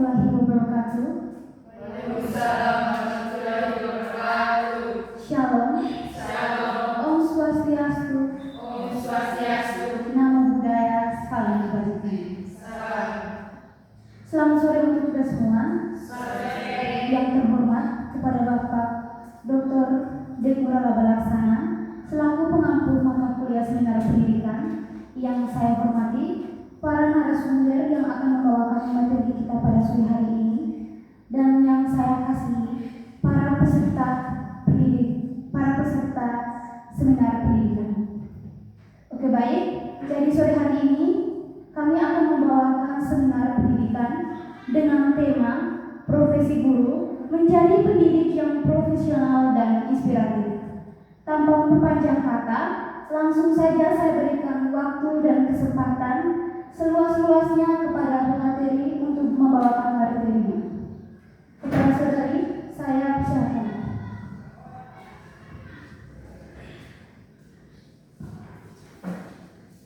warahmatullahi wabarakatuh. Waalaikumsalam warahmatullahi wabarakatuh. Shalom. Shalom. Om Swastiastu. Om Swastiastu. Namo Buddhaya. Salam kebajikan. Salam. Selamat sore untuk kita semua. Sore. Yang terhormat kepada Bapak Dr. Dekura Labalaksana selaku pengampu mata kuliah seminar pendidikan, yang saya hormati para narasumber yang akan membawakan materi kita pada sore hari ini, dan yang saya kasihi para peserta seminar pendidikan. Oke, baik. Jadi sore hari ini kami akan membawakan seminar pendidikan dengan tema Profesi Guru Menjadi Pendidik yang Profesional dan Inspiratif. Tanpa memperpanjang kata, langsung saja saya berikan waktu dan kesempatan seluas-luasnya kepada pemateri untuk membawakan materinya. Kepada saudari, saya persilakan.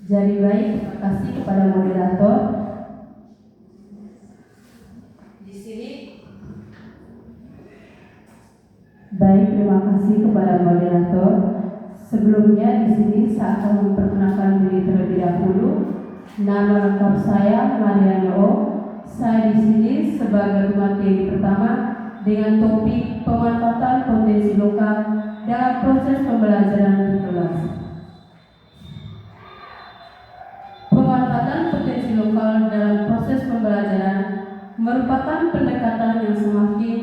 Jadi baik, terima kasih kepada moderator. Di sini. Baik, terima kasih kepada moderator. Sebelumnya di sini saya akan memperkenalkan diri terlebih dahulu. Nama lengkap saya Mariana O. Saya di sini sebagai pemateri pertama dengan topik pemanfaatan potensi lokal dalam proses pembelajaran di kelas. Pemanfaatan potensi lokal dalam proses pembelajaran merupakan pendekatan yang semakin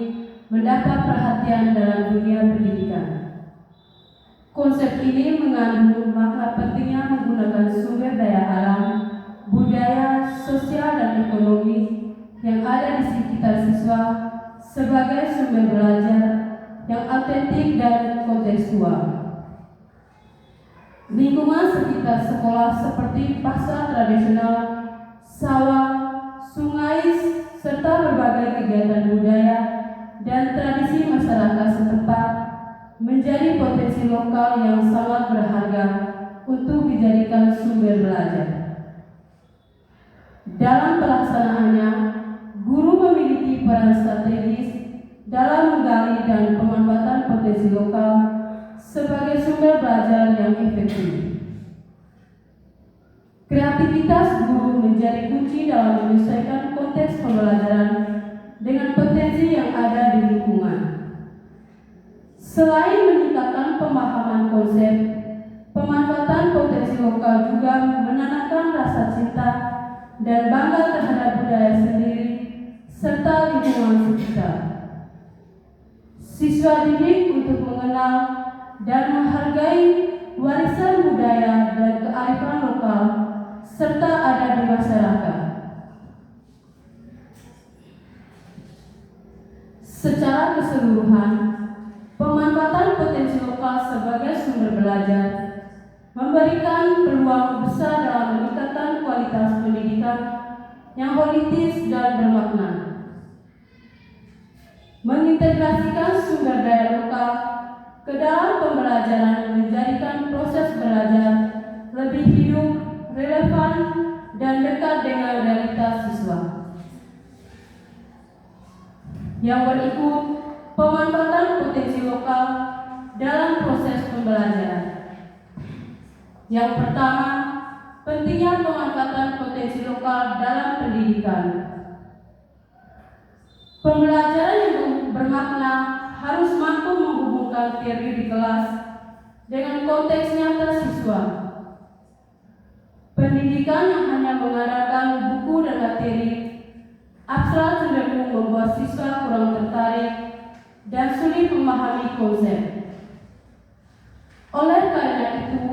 mendapat perhatian dalam dunia pendidikan. Konsep ini mengandung makna pentingnya menggunakan sumber daya alam, budaya, sosial, dan ekonomi yang ada di sekitar siswa sebagai sumber belajar yang autentik dan kontekstual. Lingkungan sekitar sekolah seperti pasar tradisional, sawah, sungai, serta berbagai kegiatan budaya dan tradisi masyarakat setempat menjadi potensi lokal yang sangat berharga untuk dijadikan sumber belajar. Dalam pelaksanaannya, guru memiliki peran strategis dalam menggali dan pemanfaatan potensi lokal sebagai sumber belajar yang efektif. Kreativitas guru menjadi kunci dalam menyesuaikan konteks pembelajaran dengan potensi yang ada di lingkungan. Selain meningkatkan pemahaman konsep, pemanfaatan potensi lokal juga menanamkan rasa cinta dan bangga terhadap budaya sendiri serta lingkungan sekitar. Siswa didik untuk mengenal dan menghargai warisan budaya dan kearifan lokal serta ada di masyarakat. Secara keseluruhan, pemanfaatan potensi lokal sebagai sumber belajar memberikan peluang besar dalam meningkatkan kualitas pendidikan yang holistis dan bermakna. Mengintegrasikan sumber daya lokal ke dalam pembelajaran menjadikan proses belajar lebih hidup, relevan, dan dekat dengan realitas siswa. Yang berikut pemanfaatan potensi lokal dalam proses pembelajaran. Yang pertama, pentingnya pemanfaatan potensi lokal dalam pendidikan. Pembelajaran yang bermakna harus mampu menghubungkan teori di kelas dengan konteks nyata siswa. Pendidikan yang hanya mengandalkan buku dan materi abstrak cenderung membuat siswa kurang tertarik dan sulit memahami konsep. Oleh karena itu,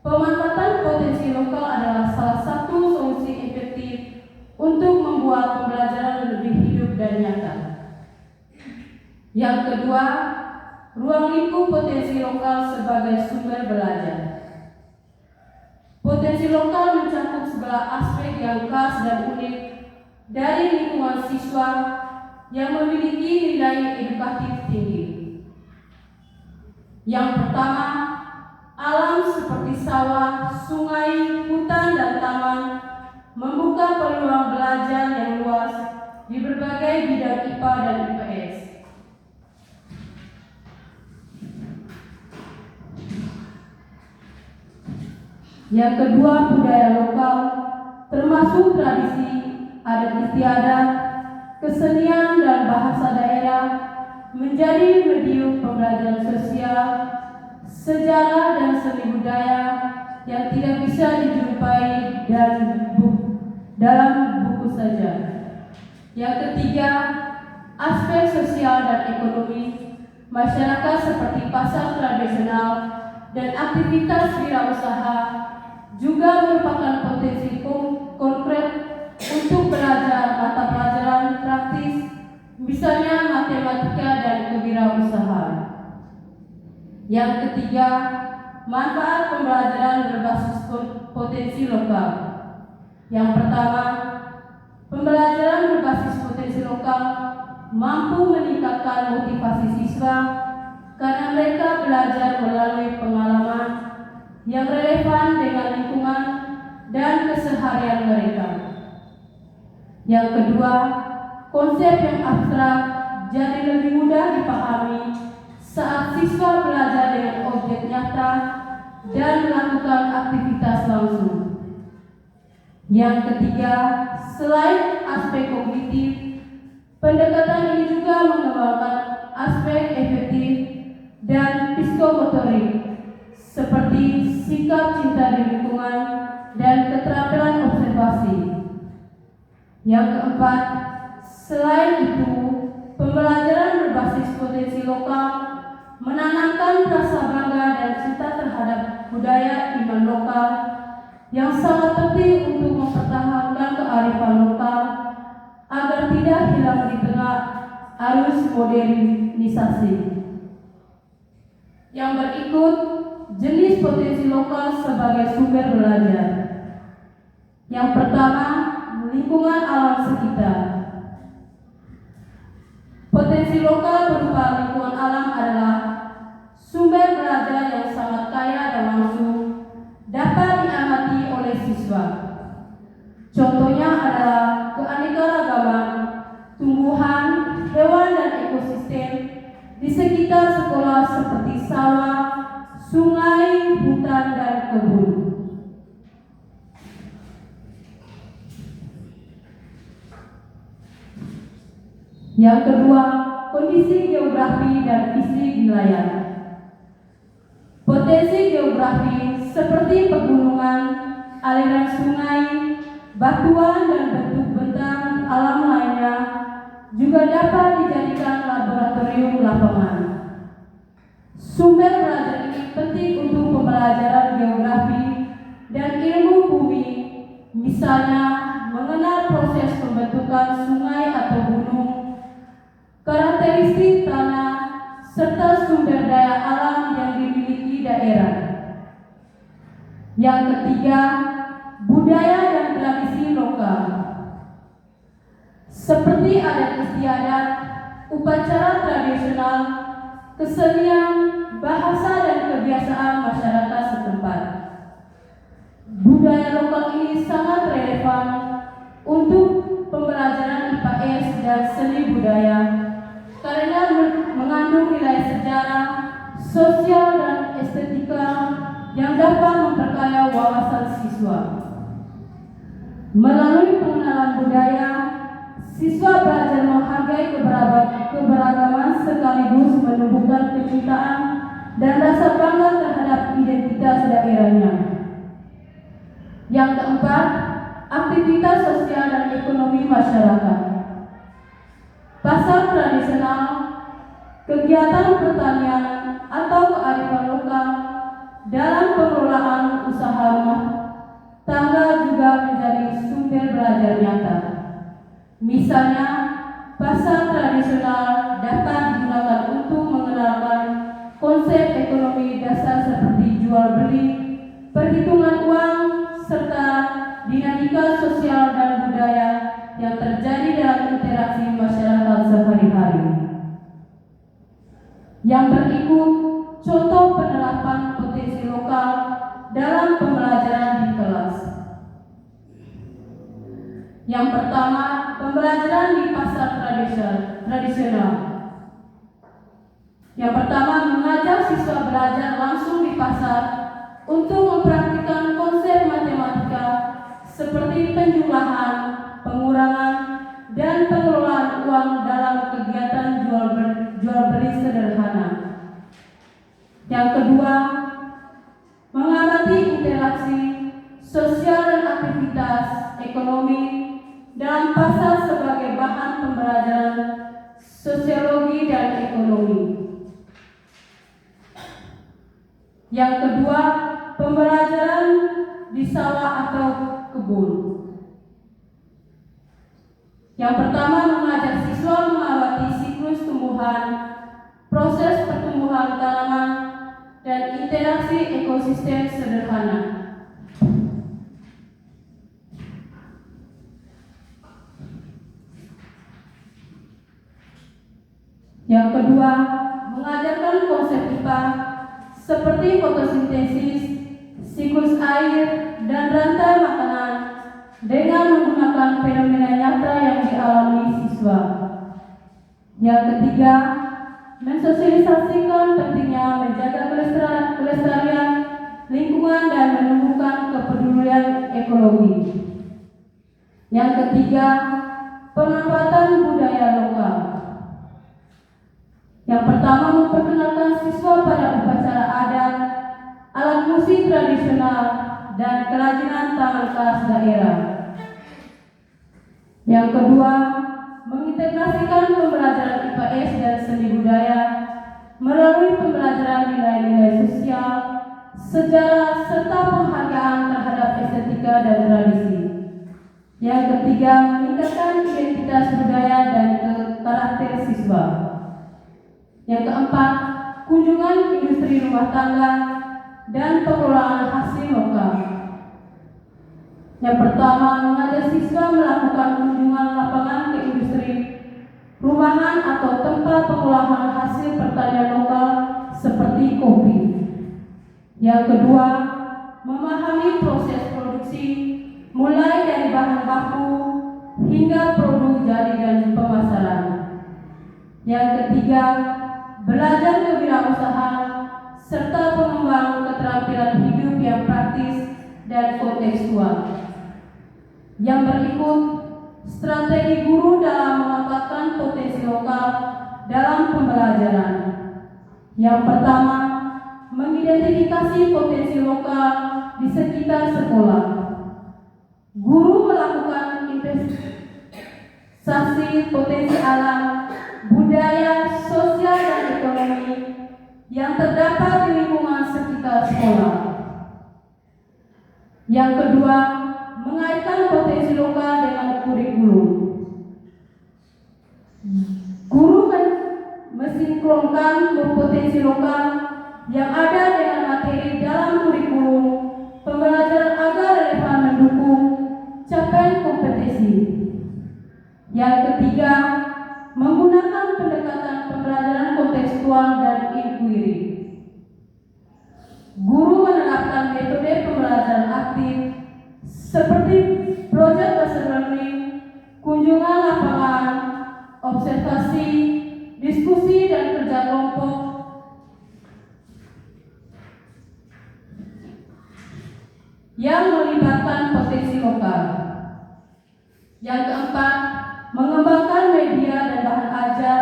pemanfaatan potensi lokal adalah salah satu solusi efektif untuk membuat pembelajaran lebih hidup dan nyata. Yang kedua, ruang lingkup potensi lokal sebagai sumber belajar. Potensi lokal mencakup segala aspek yang khas dan unik dari lingkungan siswa yang memiliki nilai edukatif tinggi. Yang pertama, alam seperti sawah, sungai, hutan, dan taman membuka peluang belajar yang luas di berbagai bidang IPA dan IPS. Yang kedua, budaya lokal, termasuk tradisi, adat istiadat, kesenian dan bahasa daerah, menjadi medium pembelajaran sosial, sejarah dan seni budaya yang tidak bisa dijumpai dalam buku saja. Yang ketiga, aspek sosial dan ekonomi masyarakat seperti pasar tradisional dan aktivitas wirausaha juga merupakan potensi konkret untuk belajar mata pelajaran praktis, misalnya matematika dan kewirausahaan. Yang ketiga, manfaat pembelajaran berbasis potensi lokal. Yang pertama, pembelajaran berbasis potensi lokal mampu meningkatkan motivasi siswa karena mereka belajar melalui pengalaman yang relevan dengan lingkungan dan keseharian mereka. Yang kedua, konsep yang abstrak jadi lebih mudah dipahami saat siswa belajar dengan objek nyata dan melakukan aktivitas langsung. Yang ketiga, selain aspek kognitif, pendekatan ini juga mengembangkan aspek efektif dan psikomotorik seperti sikap cinta di lingkungan dan keterampilan observasi. Yang keempat, selain itu, pembelajaran berbasis potensi lokal menanamkan rasa bangga dan cinta terhadap budaya iman lokal yang sangat penting untuk mempertahankan kearifan lokal agar tidak hilang di tengah arus modernisasi. Yang berikut, jenis potensi lokal sebagai sumber belajar. Yang pertama, lingkungan alam sekitar. Potensi lokal berupa lingkungan alam adalah sumber belajar yang sangat kaya dan langsung dapat diamati oleh siswa. Contohnya adalah keanekaragaman tumbuhan, hewan dan ekosistem di sekitar sekolah seperti sawah, sungai, hutan dan kebun. Yang kedua, kondisi geografi dan fisik wilayah. Potensi geografi seperti pegunungan, aliran sungai, batuan dan bentuk bentang alam lainnya juga dapat dijadikan laboratorium lapangan. Sumber belajar ini penting untuk pembelajaran geografi dan ilmu bumi, misalnya mengenal proses pembentukan sungai atau gunung, karakteristik tanah, serta sumber daya alam yang dimiliki daerah. Yang ketiga, budaya dan tradisi lokal. Seperti adat istiadat, upacara tradisional, kesenian, bahasa dan kebiasaan masyarakat setempat. Budaya lokal ini sangat relevan untuk pembelajaran IPS dan seni budaya karena mengandung nilai sejarah, sosial dan estetika yang dapat memperkaya wawasan siswa. Melalui pengenalan budaya, siswa belajar menghargai keberagaman sekaligus menumbuhkan kecintaan dan rasa bangga terhadap identitas daerahnya. Yang keempat, aktivitas sosial dan ekonomi masyarakat. Pasar tradisional, kegiatan pertanian atau kearifan lokal dalam pengelolaan usaha rumah tangga juga menjadi sumber belajar nyata. Misalnya, pasar tradisional dapat digunakan untuk mengenalkan konsep ekonomi dasar seperti jual beli, perhitungan uang, serta dinamika sosial dan budaya yang terjadi dalam interaksi masyarakat sehari-hari. Yang berikut contoh penerapan potensi lokal dalam pembelajaran di kelas. Yang pertama, pembelajaran di pasar tradisional. Yang pertama, mengajak siswa belajar langsung di pasar untuk mempraktikkan konsep matematika seperti penjumlahan, pengurangan, dan pengelolaan uang dalam kegiatan jual beli sederhana. Yang kedua, mengamati interaksi sosial dan aktivitas ekonomi dalam pasar sebagai bahan pembelajaran sosiologi dan ekonomi. Yang kedua, pembelajaran di sawah atau kebun. Yang pertama, mengajak siswa mengamati siklus tumbuhan, proses pertumbuhan tanaman, dan interaksi ekosistem sederhana. Yang kedua, mengajarkan konsep IPA seperti fotosintesis, siklus air, dan rantai makanan dengan menggunakan fenomena nyata yang dialami siswa. Yang ketiga, mensosialisasikan pentingnya menjaga kelestarian lingkungan dan menumbuhkan kepedulian ekologi. Yang ketiga, pemanfaatan budaya lokal. Yang pertama, memperkenalkan siswa pada upacara adat, alat musik tradisional, dan kerajinan tangan khas daerah. Yang kedua, mengintegrasikan pembelajaran IPS dan seni budaya melalui pembelajaran nilai-nilai sosial, sejarah, serta penghargaan terhadap estetika dan tradisi. Yang ketiga, meningkatkan identitas budaya dan karakter siswa. Yang keempat, kunjungan industri rumah tangga dan pengelolaan hasil lokal. Yang pertama, mengajak siswa melakukan kunjungan lapangan ke industri, rumahan atau tempat pengolahan hasil pertanian lokal seperti kopi. Yang kedua, memahami proses produksi mulai dari bahan baku hingga produk jadi dan pemasaran. Yang ketiga, belajar kewirausahaan serta pengembang keterampilan hidup yang praktis dan kontekstual. Yang berikut, strategi guru dalam memanfaatkan potensi lokal dalam pembelajaran. Yang pertama, mengidentifikasi potensi lokal di sekitar sekolah. Guru melakukan investasi potensi alam, budaya, sosial, dan ekonomi yang terdapat di lingkungan sekitar sekolah. Yang kedua, mengaitkan potensi lokal dengan kurikulum. Guru mensinkronkan potensi lokal yang ada dengan materi dalam kurikulum pembelajaran agar relevan mendukung capaian kompetisi. Yang ketiga, menggunakan pendekatan pembelajaran kontekstual dan inquiry. Guru menerapkan metode pembelajaran aktif seperti project based learning, kunjungan lapangan, observasi, diskusi, dan kerja kelompok yang melibatkan potensi lokal. Yang keempat, mengembangkan media dan bahan ajar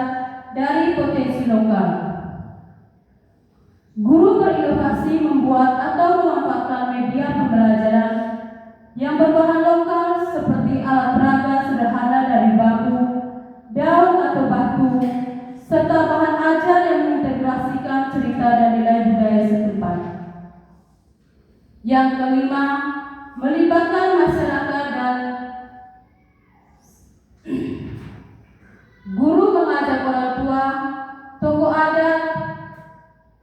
dari potensi lokal. Guru berinovasi membuat atau memanfaatkan media pembelajaran yang berbahan lokal seperti alat peraga sederhana dari bambu, daun atau batu, serta bahan ajar yang mengintegrasikan cerita dan nilai budaya setempat. Yang kelima, melibatkan masyarakat dan guru mengajak orang tua, tokoh adat,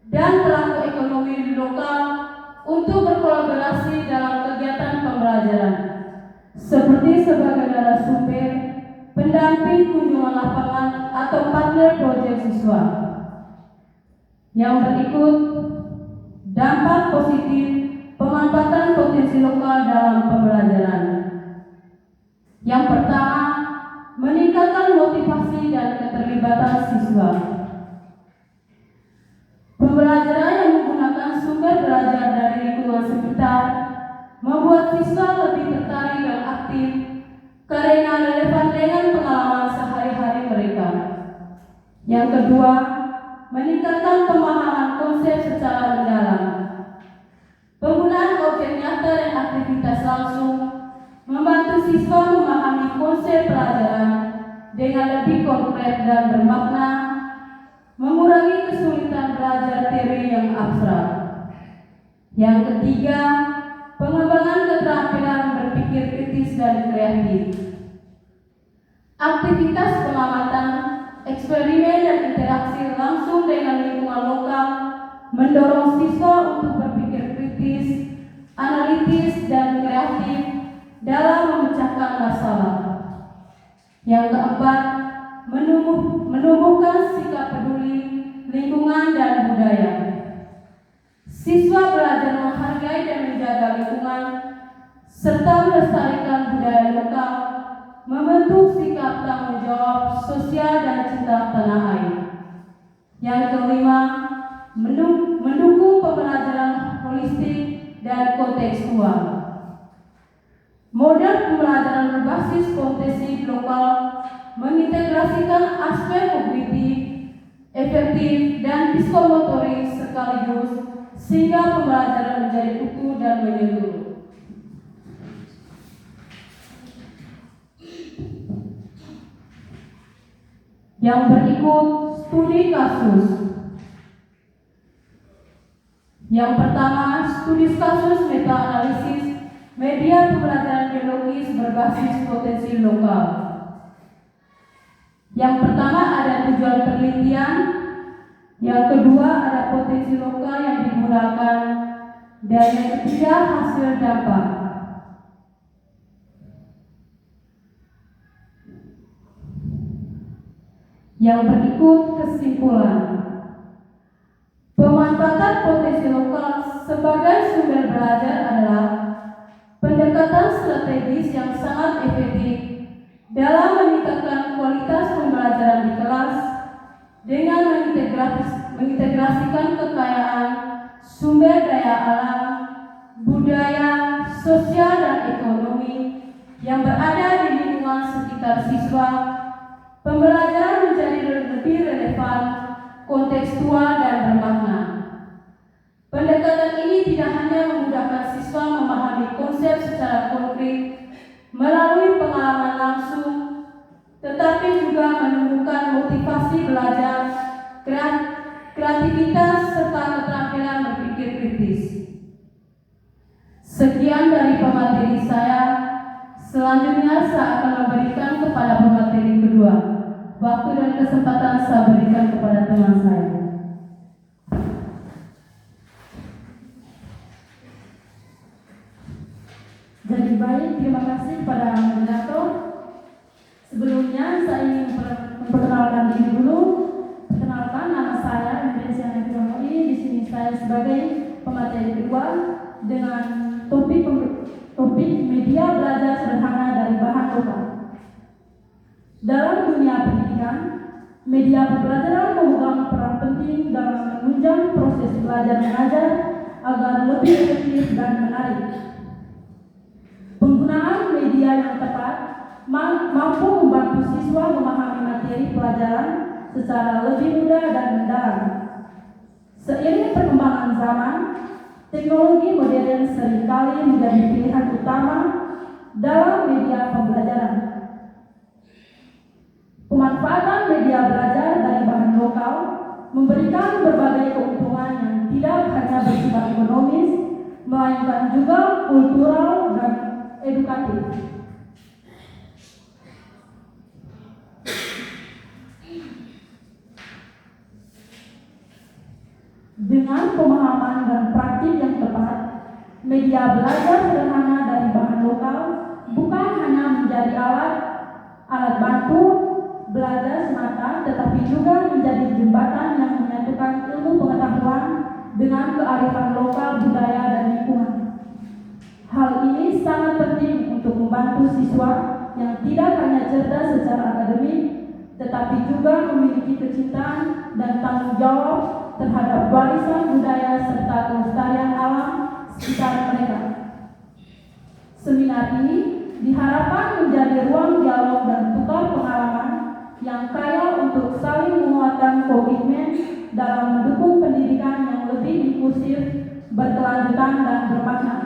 dan pelaku ekonomi lokal untuk berkolaborasi dalam kegiatan pembelajaran, seperti sebagai narasumber, pendamping kunjungan lapangan, atau partner proyek siswa. Yang berikut, dampak positif pemanfaatan potensi lokal dalam pembelajaran. Yang pertama, meningkatkan motivasi dan keterlibatan siswa. Pembelajaran yang menggunakan sumber belajar dari lingkungan sekitar membuat siswa lebih tertarik dan aktif karena relevan dengan pengalaman sehari-hari mereka. Yang kedua, meningkatkan pemahaman konsep secara mendalam. Penggunaan objek nyata dan aktivitas langsung membantu siswa memahami konsep pelajaran dengan lebih konkret dan bermakna, mengurangi kesulitan belajar teori yang abstrak. Yang ketiga, pengembangan keterampilan berpikir kritis dan kreatif. Aktivitas pengamatan, eksperimen dan interaksi langsung dengan lingkungan lokal mendorong siswa untuk berpikir kritis, analitis, dan kreatif dalam memecahkan masalah. Yang keempat, menumbuhkan sikap peduli lingkungan dan budaya. Siswa belajar menghargai dan menjaga lingkungan serta melestarikan budaya lokal, membentuk sikap tanggung jawab sosial dan cinta tanah air. Yang kelima, mendukung pembelajaran holistik dan kontekstual. Model pembelajaran berbasis kontekstif lokal mengintegrasikan aspek kognitif, efektif, dan psikomotorik sekaligus sehingga pembelajaran menjadi utuh dan menyeluruh. Yang berikut studi kasus. Yang pertama, studi kasus meta-analisis media pembelajaran biologis berbasis potensi lokal. Yang pertama ada tujuan penelitian, yang kedua ada potensi lokal yang digunakan, dan yang ketiga hasil dampak. Yang berikut kesimpulan. Pemanfaatan potensi lokal sebagai sumber belajar adalah pendekatan strategis yang sangat efektif dalam meningkatkan kualitas pembelajaran di kelas dengan mengintegrasikan kekayaan sumber daya alam, budaya, sosial, dan ekonomi yang berada di lingkungan sekitar siswa. Pembelajaran menjadi lebih relevan, kontekstual, dan bermakna. Pendekatan ini tidak hanya memudahkan siswa memahami konsep secara konkret melalui pengalaman langsung, tetapi juga menumbuhkan motivasi belajar, kreativitas, serta keterampilan berpikir kritis. Sekian dari pemateri saya. Selanjutnya saya akan memberikan kepada pemateri kedua. Waktu dan kesempatan saya berikan kepada teman saya. Jadi baik, terima kasih kepada moderator. Sebelumnya saya ingin memperkenalkan diri dulu. Perkenalkan, nama saya Indonesia Nabi. Di sini saya sebagai pemateri kedua dengan topik media belajar sederhana dari bahan lokal. Dalam dunia pendidikan, media pembelajaran memegang peran penting dalam menunjang proses belajar mengajar agar lebih efektif dan menarik. Penggunaan media yang tepat mampu membantu siswa memahami materi pelajaran secara lebih mudah dan mendalam. Seiring perkembangan zaman, teknologi modern seringkali menjadi pilihan utama dalam media pembelajaran. Pemanfaatan media belajar dari bahan lokal memberikan berbagai keuntungan yang tidak hanya bersifat ekonomis, melainkan juga kultural dan edukatif. Dengan pemahaman dan praktik yang tepat, media belajar sederhana dari bahan lokal bukan hanya menjadi alat bantu belajar semata, tetapi juga menjadi jembatan yang menyatukan ilmu pengetahuan dengan kearifan lokal, budaya, dan lingkungan. Hal ini sangat penting untuk membantu siswa yang tidak hanya cerdas secara akademik, tetapi juga memiliki kecintaan dan tanggung jawab terhadap warisan budaya serta kelestarian alam sekitar mereka. Seminar ini diharapkan menjadi ruang dialog dan tukar pengalaman yang kaya untuk saling menguatkan komitmen dalam mendukung pendidikan yang lebih inklusif, berkelanjutan, dan bermakna.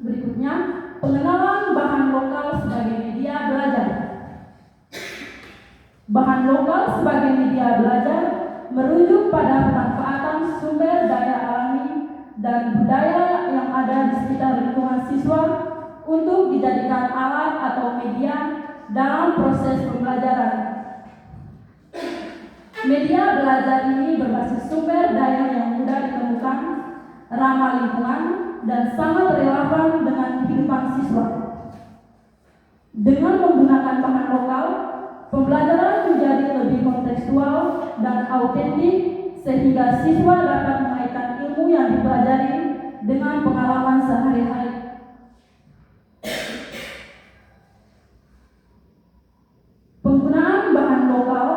Berikutnya, pengenalan bahan lokal sebagai media belajar. Bahan lokal sebagai media belajar merujuk pada pemanfaatan sumber daya alami dan budaya yang ada di sekitar lingkungan siswa untuk dijadikan alat atau media dalam proses pembelajaran. Media belajar ini berbasis sumber daya yang mudah ditemukan, ramah lingkungan, dan sangat relevan dengan kehidupan siswa. Dengan menggunakan bahan lokal, pembelajaran menjadi lebih kontekstual dan autentik sehingga siswa dapat mengaitkan ilmu yang dipelajari dengan pengalaman sehari-hari. Penggunaan bahan lokal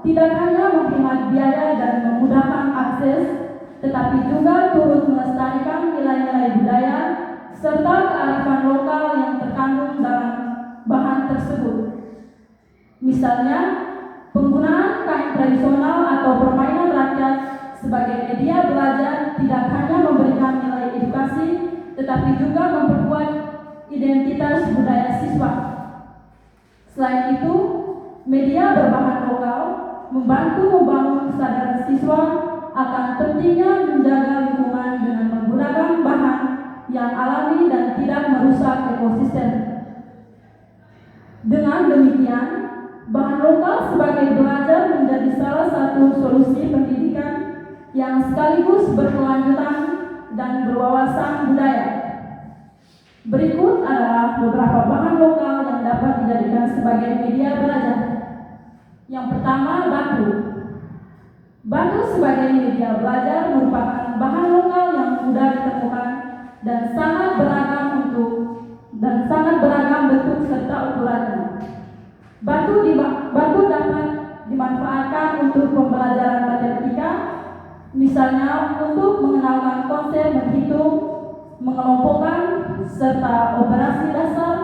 tidak hanya menghemat biaya dan memudahkan akses, tetapi juga turut melestarikan nilai-nilai budaya serta kearifan lokal yang terkandung dalam bahan tersebut. Misalnya, penggunaan kain tradisional atau permainan rakyat sebagai media belajar tidak hanya memberikan nilai edukasi, tetapi juga memperkuat identitas budaya siswa. Selain itu, media berbahan lokal membantu membangun kesadaran siswa akan pentingnya menjaga lingkungan dengan menggunakan bahan yang alami dan tidak merusak ekosistem. Dengan demikian, bahan lokal sebagai belajar menjadi salah satu solusi pendidikan yang sekaligus berkelanjutan dan berwawasan budaya. Berikut adalah beberapa bahan lokal yang dapat dijadikan sebagai media belajar. Yang pertama, batu. Batu sebagai media belajar merupakan bahan lokal yang mudah ditemukan dan sangat beragam bentuk serta ukurannya. Batu dapat dimanfaatkan untuk pembelajaran matematika, misalnya untuk mengenalkan konsep menghitung, mengelompokkan, serta operasi dasar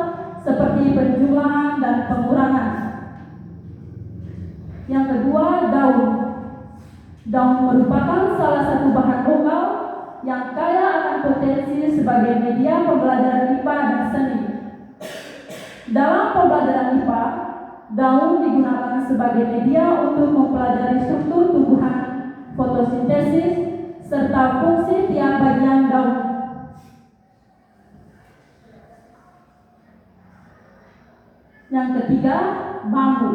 seperti penjumlahan dan pengurangan. Yang kedua, daun. Daun merupakan salah satu bahan lokal yang kaya akan potensi sebagai media pembelajaran IPA dan seni. Dalam pembelajaran IPA, daun digunakan sebagai media untuk mempelajari struktur tumbuhan, fotosintesis, serta fungsi tiap bagian daun. Yang ketiga, bambu.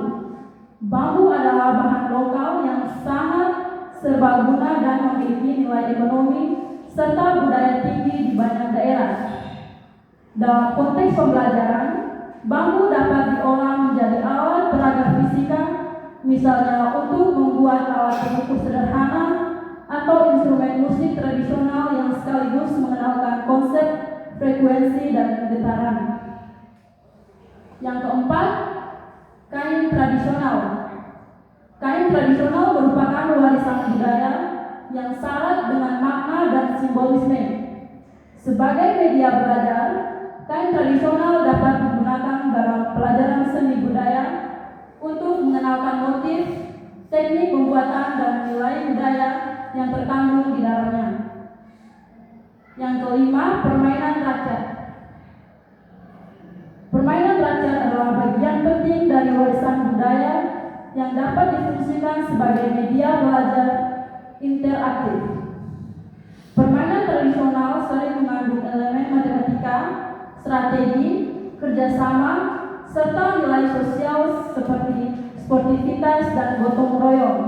Bambu adalah bahan lokal yang sangat serbaguna dan memiliki nilai ekonomi serta budaya tinggi di banyak daerah. Dalam konteks pembelajaran, bambu dapat diolah menjadi alat peraga fisika, misalnya untuk membuat alat pengukur sederhana atau instrumen musik tradisional yang sekaligus mengenalkan konsep frekuensi dan getaran. Yang keempat, kain tradisional. Kain tradisional merupakan warisan budaya yang syarat dengan makna dan simbolisme. Sebagai media belajar, kain tradisional dapat digunakan dalam pelajaran seni budaya untuk mengenalkan motif, teknik pembuatan, dan nilai budaya yang terkandung di dalamnya. Yang kelima, permainan rakyat. Permainan rakyat adalah bagian penting dari warisan budaya yang dapat difungsikan sebagai media belajar interaktif. Permainan tradisional sering mengandung elemen matematika, strategi, kerjasama, serta nilai sosial seperti sportivitas dan gotong royong.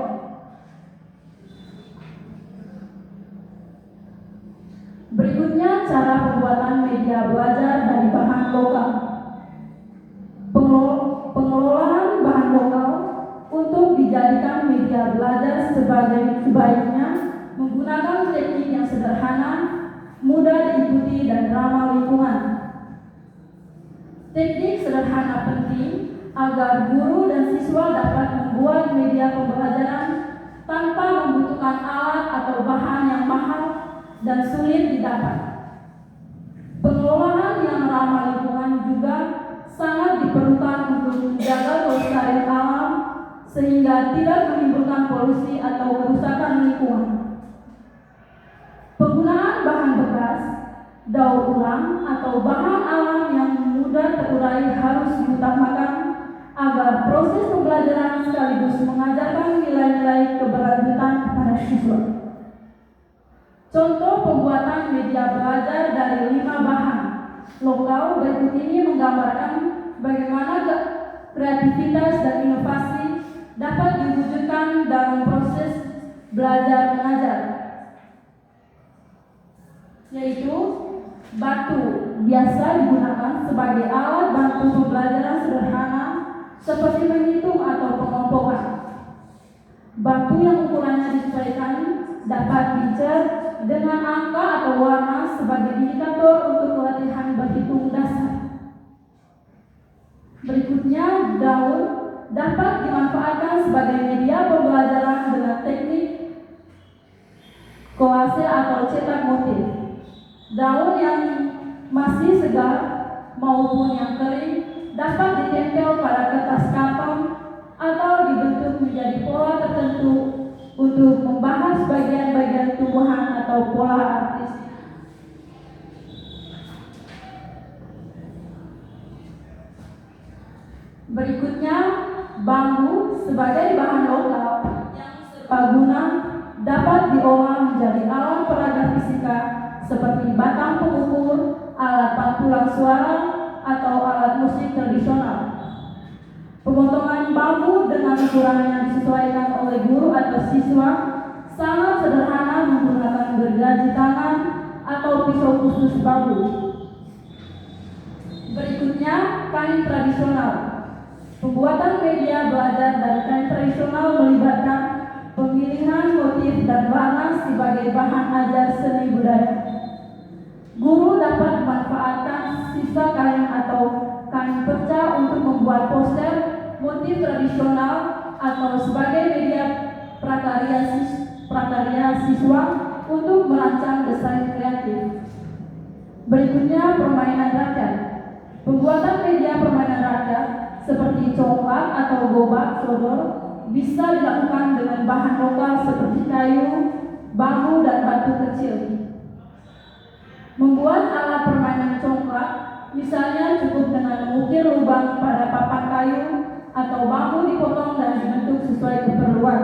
Berikutnya cara pembuatan media belajar dari bahan lokal. Pengelolaan bahan lokal untuk dijadikan media belajar sebaiknya menggunakan teknik yang sederhana, mudah diikuti, dan ramah lingkungan. Teknik sederhana penting agar guru dan siswa dapat membuat media pembelajaran tanpa membutuhkan alat atau bahan yang mahal dan sulit didapat. Pengelolaan yang ramah lingkungan juga sangat diperlukan untuk menjaga kelestarian alam sehingga tidak menimbulkan polusi atau kerusakan lingkungan. Penggunaan bahan bekas, daur ulang atau bahan alam yang mudah terurai harus diutamakan agar proses pembelajaran sekaligus mengajarkan nilai-nilai keberlanjutan kepada siswa. Contoh pembuatan media belajar dari 5 bahan lokal berikut ini menggambarkan bagaimana kreativitas dan inovasi dapat diwujudkan dalam proses belajar mengajar, yaitu batu biasa digunakan sebagai alat bantu pembelajaran sederhana seperti menghitung atau pengompokan. Batu yang ukurannya disesuaikan dapat dicat dengan angka atau warna sebagai indikator untuk latihan berhitung dasar. Berikutnya, daun dapat dimanfaatkan sebagai media pembelajaran dengan teknik kolase atau cetak motif. Daun yang masih segar maupun yang kering dapat ditempel pada kertas karton atau dibentuk menjadi pola tertentu untuk membahas bagian-bagian tumbuhan atau pola artis. Berikutnya, bambu sebagai bahan lokal yang serbaguna dapat diolah menjadi alat peraga fisika seperti batang pengukur, alat pantulan suara, atau alat musik tradisional. Pemotongan bambu dengan ukuran yang disesuaikan oleh guru atau siswa sangat sederhana menggunakan gergaji tangan atau pisau khusus bambu. Berikutnya, kain tradisional. Pembuatan media belajar dari kain tradisional melibatkan pemilihan motif dan warna sebagai bahan ajar seni budaya. Guru dapat memanfaatkan sisa kain atau kain perca untuk membuat poster, motif tradisional, atau sebagai media prakarya siswa untuk merancang desain kreatif. Berikutnya, permainan rakyat. Pembuatan media permainan rakyat seperti congklak atau gobak sodor bisa dilakukan dengan bahan lokal seperti kayu, bambu, dan batu kecil. Membuat alat permainan congklak misalnya cukup dengan mengukir lubang pada papan kayu atau bambu dipotong dan dibentuk sesuai keperluan.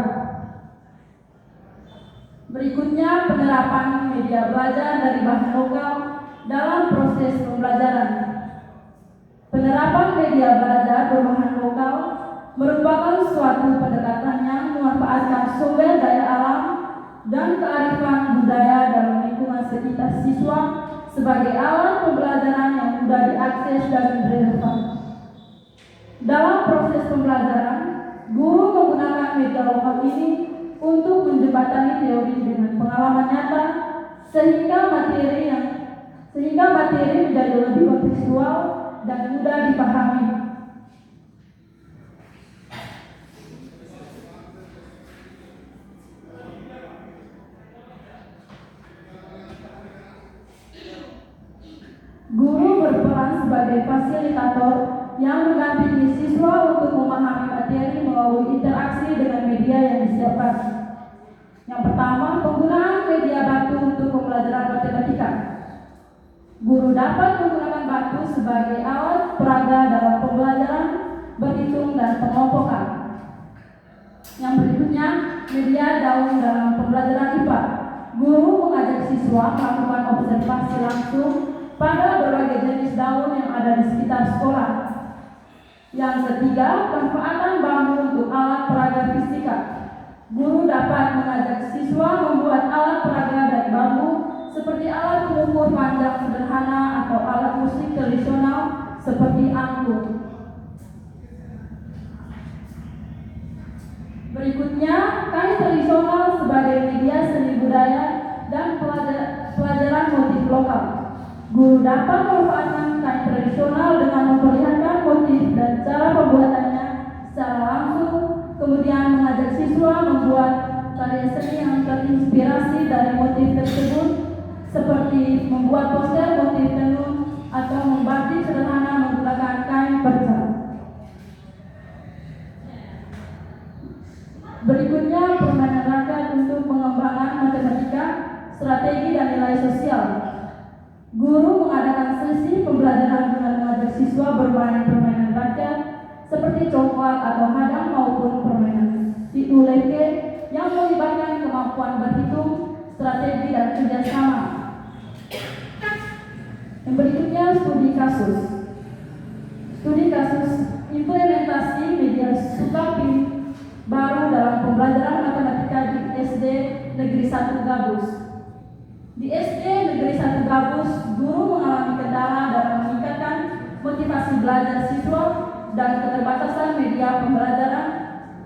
Berikutnya, penerapan media belajar dari bahan lokal dalam proses pembelajaran. Penerapan media belajar berbahan lokal merupakan suatu pendekatan yang memanfaatkan sumber daya alam dan kearifan budaya dalam lingkungan sekitar siswa sebagai alat pembelajaran yang mudah diakses dan relevan. Dalam proses pembelajaran, guru menggunakan media lokal ini untuk menjembatani teori dengan pengalaman nyata sehingga materi menjadi lebih kontekstual dan mudah dipahami. Guru berperan sebagai fasilitator yang mendampingi siswa untuk memahami materi melalui interaksi dengan media yang disiapkan. Yang pertama, penggunaan media batu untuk pembelajaran matematika. Guru dapat menggunakan batu sebagai alat peraga dalam pembelajaran berhitung dan pengelompokan. Yang berikutnya, media daun dalam pembelajaran IPA. Guru mengajak siswa melakukan observasi langsung pada berbagai jenis daun yang ada di sekitar sekolah. Yang ketiga, pemanfaatan bambu untuk alat peraga fisika. Guru dapat mengajak siswa membuat alat peraga dari bambu seperti alat pengukur panjang sederhana atau alat musik tradisional seperti angklung. Berikutnya, kain tradisional sebagai media seni budaya dan pelajaran motif lokal. Guru dapat memanfaatkan kain tradisional dengan memperlihatkan motif dan cara pembuatannya secara langsung, kemudian mengajak siswa membuat karya seni yang terinspirasi dari motif tersebut, seperti membuat poster motif tenun atau membatik sederhana menggunakan kain perca. Berikutnya, permainan rakyat untuk mengembangkan matematika, strategi dan nilai sosial. Guru mengadakan sesi pembelajaran dengan mengajak siswa bermain permainan rakyat seperti coklat atau hadang maupun permainan situ leke yang melibatkan kemampuan berhitung, strategi dan kerjasama. Yang berikutnya, studi kasus. Studi kasus implementasi media Sukapin baru dalam pembelajaran matematika di SD Negeri 1 Gabus. Di SD Negeri 1 Gabus, guru mengalami kendala dalam meningkatkan motivasi belajar siswa dan keterbatasan media pembelajaran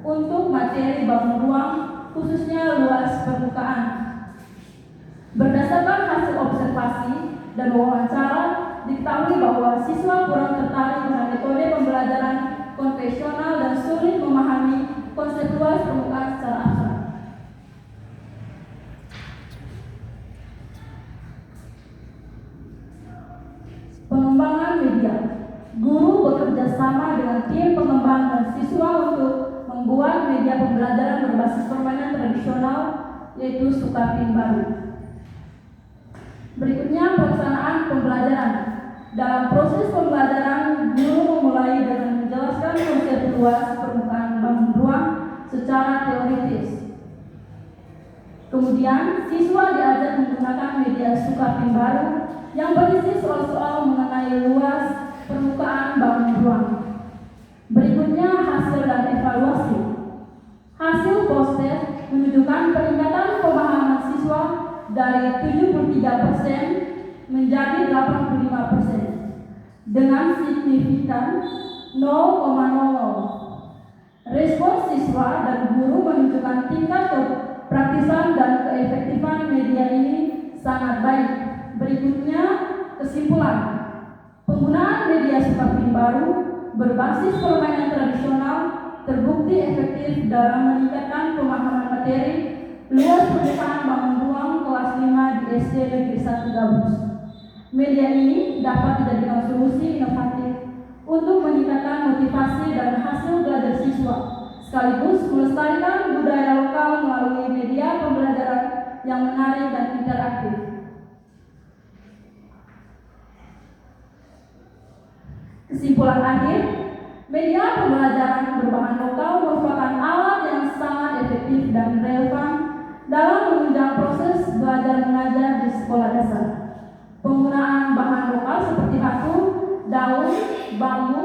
untuk materi bangun ruang, khususnya luas permukaan. Berdasarkan hasil observasi dan wawancara, diketahui bahwa siswa kurang tertarik dengan metode pembelajaran konvensional dan sulit memahami konsep luas permukaan secara abstrak. Pengembangan media. Guru bekerja sama dengan tim pengembang dan siswa untuk membuat media pembelajaran berbasis permainan tradisional, yaitu Sukapin baru. Berikutnya, pelaksanaan pembelajaran. Dalam proses pembelajaran, guru memulai dengan menjelaskan konsep luas permukaan bangun ruang secara teoritis. Kemudian, siswa diajak menggunakan media Sukapin baru yang berisi soal-soal mengenai luas permukaan bangun ruang. Berikutnya, hasil dan evaluasi. Hasil poster menunjukkan peningkatan pemahaman siswa dari 73% menjadi 85% dengan signifikan 0,00. Respon siswa dan guru menunjukkan tingkat kepraktisan dan keefektifan media ini sangat baik. Berikutnya, kesimpulan. Penggunaan media Sukapin baru berbasis permainan tradisional terbukti efektif dalam meningkatkan pemahaman materi luas permukaan bangun ruang kelas 5 di SD Negeri 1 Gabus. Media ini dapat dijadikan solusi inovatif untuk meningkatkan motivasi dan hasil belajar siswa, sekaligus melestarikan budaya lokal melalui media pembelajaran yang menarik dan interaktif. Kesimpulan akhir, media pembelajaran berbahan lokal merupakan alat yang sangat efektif dan relevan dalam menunjang proses belajar mengajar di sekolah dasar. Penggunaan bahan lokal seperti batu, daun, bambu,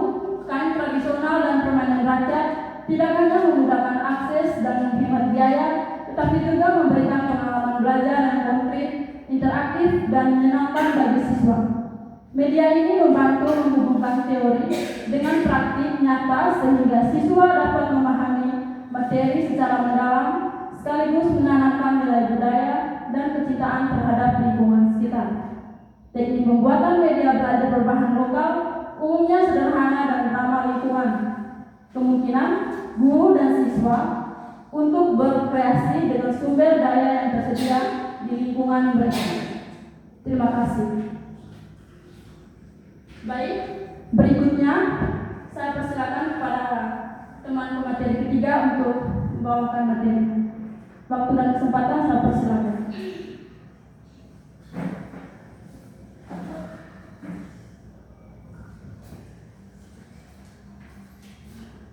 kain tradisional dan permainan rakyat tidak hanya memudahkan akses dan menghemat biaya, tetapi juga memberikan pengalaman belajar yang konkret, interaktif, dan menyenangkan bagi siswa. Media ini membantu menghubungkan teori dengan praktik nyata sehingga siswa dapat memahami materi secara mendalam sekaligus menanamkan nilai budaya dan kecintaan terhadap lingkungan sekitar. Teknik pembuatan media belajar berbahan lokal umumnya sederhana dan ramah lingkungan. Kemungkinan guru dan siswa untuk berkreasi dengan sumber daya yang tersedia di lingkungan mereka. Terima kasih. Baik, berikutnya saya persilakan kepada teman pemateri ketiga untuk membawakan materi. Waktu dan kesempatan saya persilakan.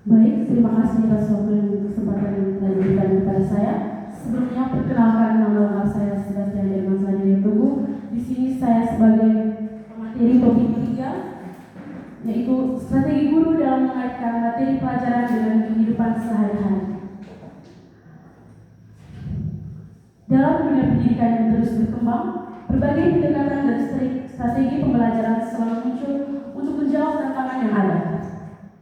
Baik, terima kasih atas waktu dan kesempatan yang telah diberikan kepada saya. Sebelumnya, perkenalkan nama lengkap saya Sebastian Derman Sadiri Tugu. Di sini saya sebagai pemateri topik 3, yaitu strategi guru dalam mengaitkan materi pelajaran dengan kehidupan sehari-hari. Dalam dunia pendidikan yang terus berkembang, berbagai pendekatan dan strategi pembelajaran selalu muncul untuk menjawab tantangan yang ada.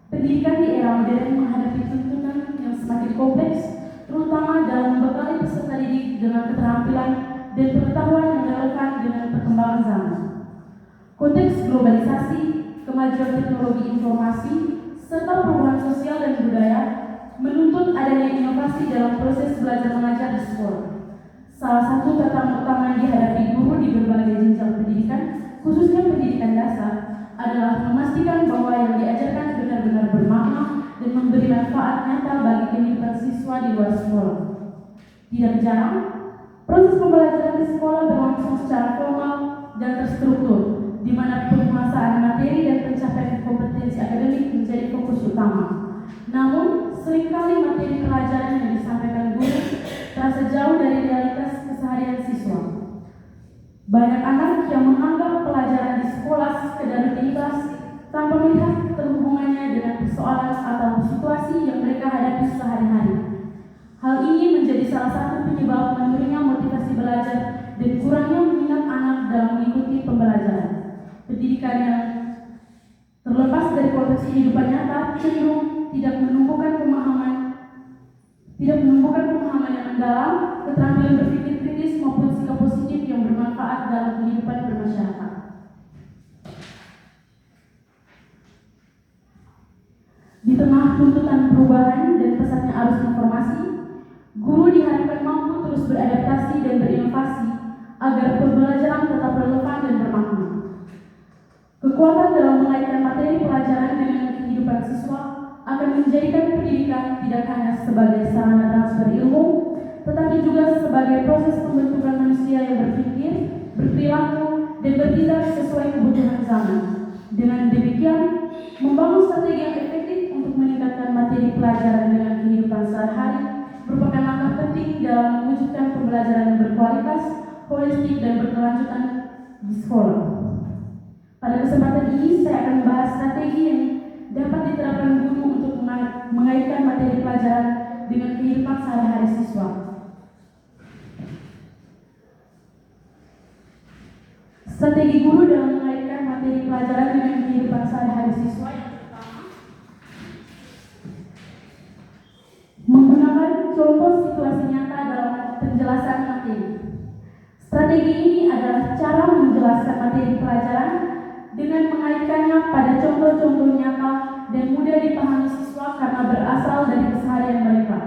Pendidikan di era modern menghadapi tuntutan yang semakin kompleks, terutama dalam membekali peserta didik dengan keterampilan dan pengetahuan yang relevan dengan perkembangan zaman. Konteks globalisasi, kemajuan teknologi informasi, serta perubahan sosial dan budaya menuntut adanya inovasi dalam proses belajar mengajar di sekolah. Salah satu tantangan utama yang dihadapi guru di berbagai jenjang pendidikan, khususnya pendidikan dasar, adalah memastikan bahwa yang diajarkan benar-benar bermakna dan memberi manfaat nyata bagi kehidupan siswa di luar sekolah. Tidak jarang, proses pembelajaran di sekolah berlangsung secara formal dan terstruktur, di mana penguasaan materi dan pencapaian kompetensi akademik menjadi fokus utama. Namun, seringkali materi pelajaran yang disampaikan guru terasa jauh dari realitas keseharian siswa. Banyak anak yang menganggap pelajaran di sekolah sekedar rutinitas tanpa melihat terhubungannya dengan persoalan atau situasi yang mereka hadapi sehari-hari. Hal ini menjadi salah satu penyebab menurunnya motivasi belajar dan kurangnya minat anak dalam mengikuti pembelajaran. Pendidikan yang terlepas dari konteks kehidupan nyata cenderung tidak menumbuhkan pemahaman yang mendalam, keterampilan berpikir kritis maupun sikap positif yang bermanfaat dalam kehidupan bermasyarakat. Di tengah tuntutan perubahan dan pesatnya arus informasi, guru diharapkan mampu terus beradaptasi dan berinovasi agar pembelajaran tetap relevan dan bermakna. Kekuatan dalam mengaitkan materi pelajaran dengan kehidupan siswa akan menjadikan pendidikan tidak hanya sebagai sarana transfer ilmu, tetapi juga sebagai proses pembentukan manusia yang berpikir, berperilaku, dan bertindak sesuai kebutuhan zaman. Dengan demikian, membangun strategi yang efektif untuk meningkatkan materi pelajaran dengan kehidupan sehari-hari merupakan langkah penting dalam mewujudkan pembelajaran yang berkualitas, holistik, dan berkelanjutan di sekolah. Pada kesempatan ini, saya akan membahas strategi yang dapat diterapkan guru untuk mengaitkan materi pelajaran dengan kehidupan sehari-hari siswa. Strategi guru dalam mengaitkan materi pelajaran dengan kehidupan sehari-hari siswa yang pertama, menggunakan contoh situasi nyata dalam penjelasan materi. Strategi ini adalah cara menjelaskan materi pelajaran dengan mengaitkannya pada contoh-contoh nyata dan mudah dipahami siswa karena berasal dari keseharian mereka.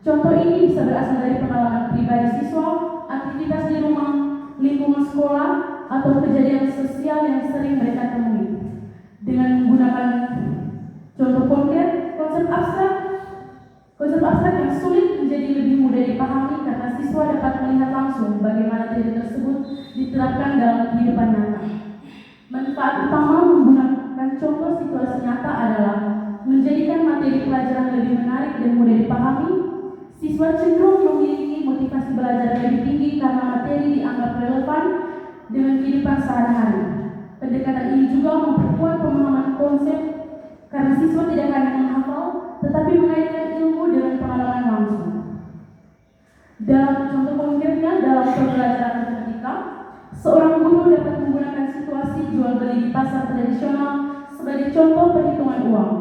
Contoh ini bisa berasal dari pengalaman pribadi siswa, aktivitas di rumah, lingkungan sekolah, atau kejadian sosial yang sering mereka temui. Dengan menggunakan contoh konkret, konsep abstrak yang sulit menjadi lebih mudah dipahami karena siswa dapat melihat langsung bagaimana teori tersebut diterapkan dalam kehidupan nyata. Manfaat utama menggunakan contoh situasi nyata adalah menjadikan materi pelajaran lebih menarik dan mudah dipahami. Siswa cenderung memiliki motivasi belajar lebih tinggi karena materi dianggap relevan dengan kehidupan sehari-hari. Pendekatan ini juga memperkuat pemahaman konsep karena siswa tidak hanya menghafal, tetapi mengaitkan ilmu dengan pengalaman langsung. Dalam contoh konkretnya, dalam pembelajaran matematika, seorang guru dapat menggunakan situasi jual beli di pasar tradisional sebagai contoh perhitungan uang.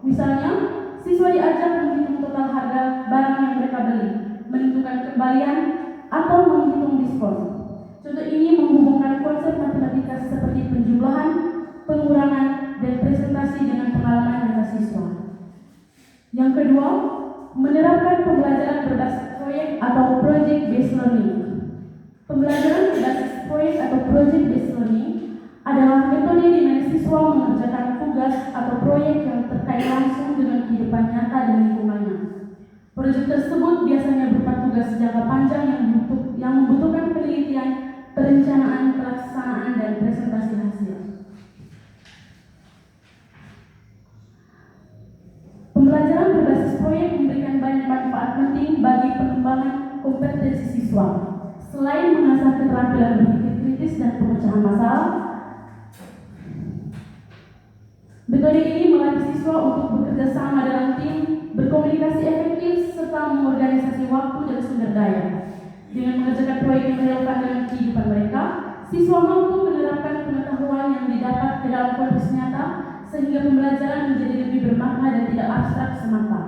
Misalnya, siswa diajak menghitung total harga barang yang mereka beli, menentukan kembalian, atau menghitung diskon. Contoh ini menghubungkan konsep matematika seperti penjumlahan, pengurangan, dan presentasi dengan pengalaman nyata siswa. Yang kedua, menerapkan pembelajaran berbasis proyek atau project based learning. Pembelajaran berbasis proyek atau project based learning adalah metode di mana siswa mengerjakan tugas atau proyek yang terkait langsung dengan kehidupan nyata dan lingkungannya. Proyek tersebut biasanya berupa tugas jangka panjang yang membutuhkan penelitian, perencanaan, pelaksanaan, dan presentasi hasil. Pembelajaran berbasis proyek memberikan banyak manfaat penting bagi pengembangan kompetensi siswa. Selain mengasah keterampilan berpikir kritis dan pemecahan masalah, metode ini melatih siswa untuk bekerja sama dalam tim, berkomunikasi efektif, serta mengorganisasi waktu dan sumber daya. Dengan mengerjakan proyek yang relevan dengan kehidupan mereka, siswa mampu menerapkan pengetahuan yang didapat ke dalam konteks nyata, sehingga pembelajaran menjadi lebih bermakna dan tidak abstrak semata.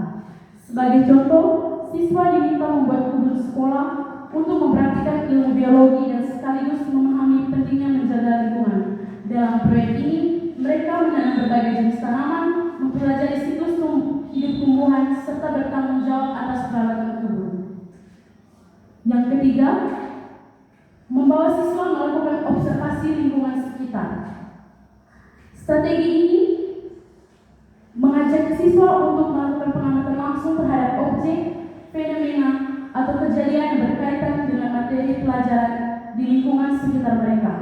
Sebagai contoh, siswa diminta membuat kebun sekolah untuk mempraktikkan ilmu biologi dan sekaligus memahami pentingnya menjaga lingkungan. Dalam proyek ini, mereka menanam berbagai jenis tanaman, mempelajari siklus hidup tumbuhan, serta bertanggung jawab atas perawatan kebun. Yang ketiga, membawa siswa melakukan observasi lingkungan sekitar. Strategi ini mengajak siswa untuk melakukan pengamatan langsung terhadap objek, fenomena, atau kejadian yang berkaitan dengan materi pelajaran di lingkungan sekitar mereka.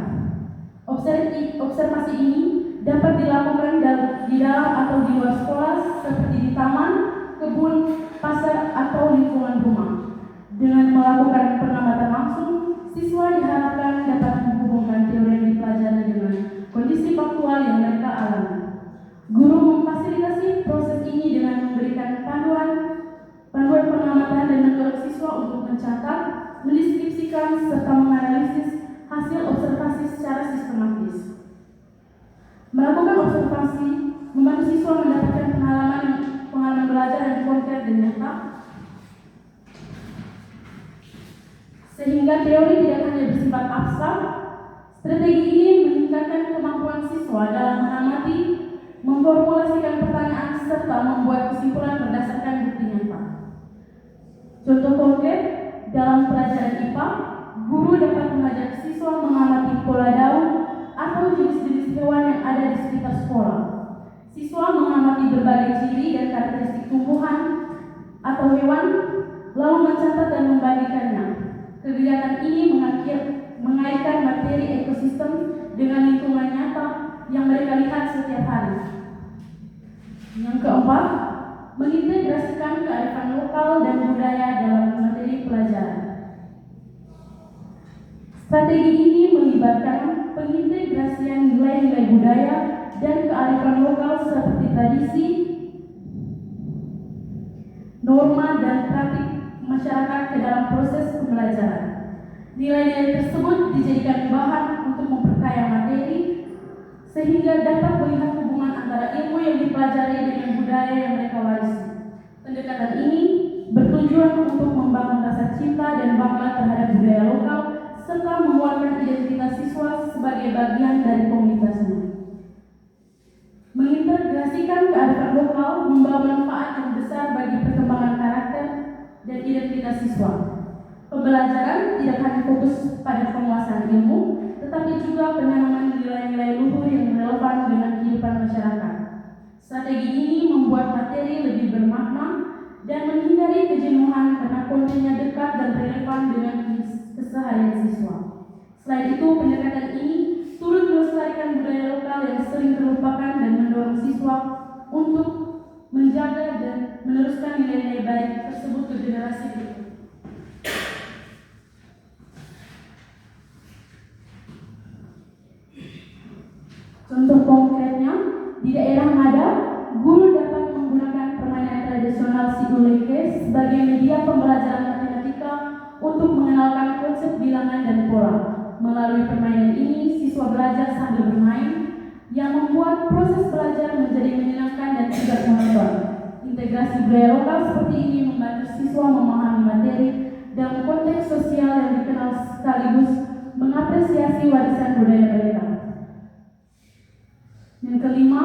Observasi ini dapat dilakukan di dalam atau di luar sekolah seperti di taman, kebun, pasar, atau lingkungan rumah. Dengan melakukan pengamatan langsung, siswa diharapkan dapat menghubungkan teori yang dipelajari dengan kondisi faktual yang mereka alami. Guru memfasilitasi proses ini dengan memberikan panduan pengamatan dan mendorong siswa untuk mencatat, mendeskripsikan, serta menganalisis hasil observasi secara sistematis. Melakukan observasi membantu siswa mendapatkan pengalaman belajar yang konkret dan nyata, sehingga teori tidak hanya bersifat abstrak. Strategi ini meningkatkan kemampuan siswa dalam mengamati, memformulasikan pertanyaan, serta membuat kesimpulan berdasarkan bukti nyata. Contoh konkret, dalam pelajaran IPA, guru dapat mengajak siswa mengamati pola daun atau jenis-jenis hewan yang ada di sekitar sekolah. Siswa mengamati berbagai ciri dan karakteristik tumbuhan atau hewan, lalu mencatat dan membandingkannya. Kegiatan ini mengaitkan materi ekosistem dengan lingkungan nyata yang mereka lihat setiap hari. Yang keempat, mengintegrasikan kearifan lokal dan budaya dalam materi pelajaran. Strategi ini melibatkan pengintegrasian nilai-nilai budaya dan kearifan lokal seperti tradisi, norma, dan praktik masyarakat ke dalam proses pembelajaran. Nilai-nilai tersebut dijadikan bahan untuk memperkaya materi, sehingga dapat melihat hubungan antara ilmu yang dipelajari dengan budaya yang mereka warisi. Pendekatan ini bertujuan untuk membangun rasa cinta dan bangga terhadap budaya lokal, serta menguatkan identitas siswa sebagai bagian dari komunitasnya. Mengintegrasikan kearifan lokal membawa manfaat yang besar bagi perkembangan karakter dan identitas siswa. Pembelajaran tidak hanya fokus pada penguasaan ilmu, tetapi juga penanaman nilai-nilai luhur yang relevan dengan kehidupan masyarakat. Strategi ini membuat materi lebih bermakna dan menghindari kejenuhan karena kontennya dekat dan relevan dengan keseharian siswa. Selain itu, pendekatan ini turut melestarikan budaya lokal yang sering terlupakan dan mendorong siswa untuk menjaga dan meneruskan nilai-nilai baik tersebut ke generasi berikutnya. Contoh konkretnya, di daerah Ngada, guru dapat menggunakan permainan tradisional Siguleke sebagai media pembelajaran matematika untuk mengenalkan konsep bilangan dan pola. Melalui permainan ini, siswa belajar sambil bermain, yang membuat proses belajar menjadi menyenangkan dan tidak monoton. Integrasi budaya lokal seperti ini membantu siswa memahami materi dalam konteks sosial yang dikenal sekaligus mengapresiasi warisan budaya mereka. Yang kelima,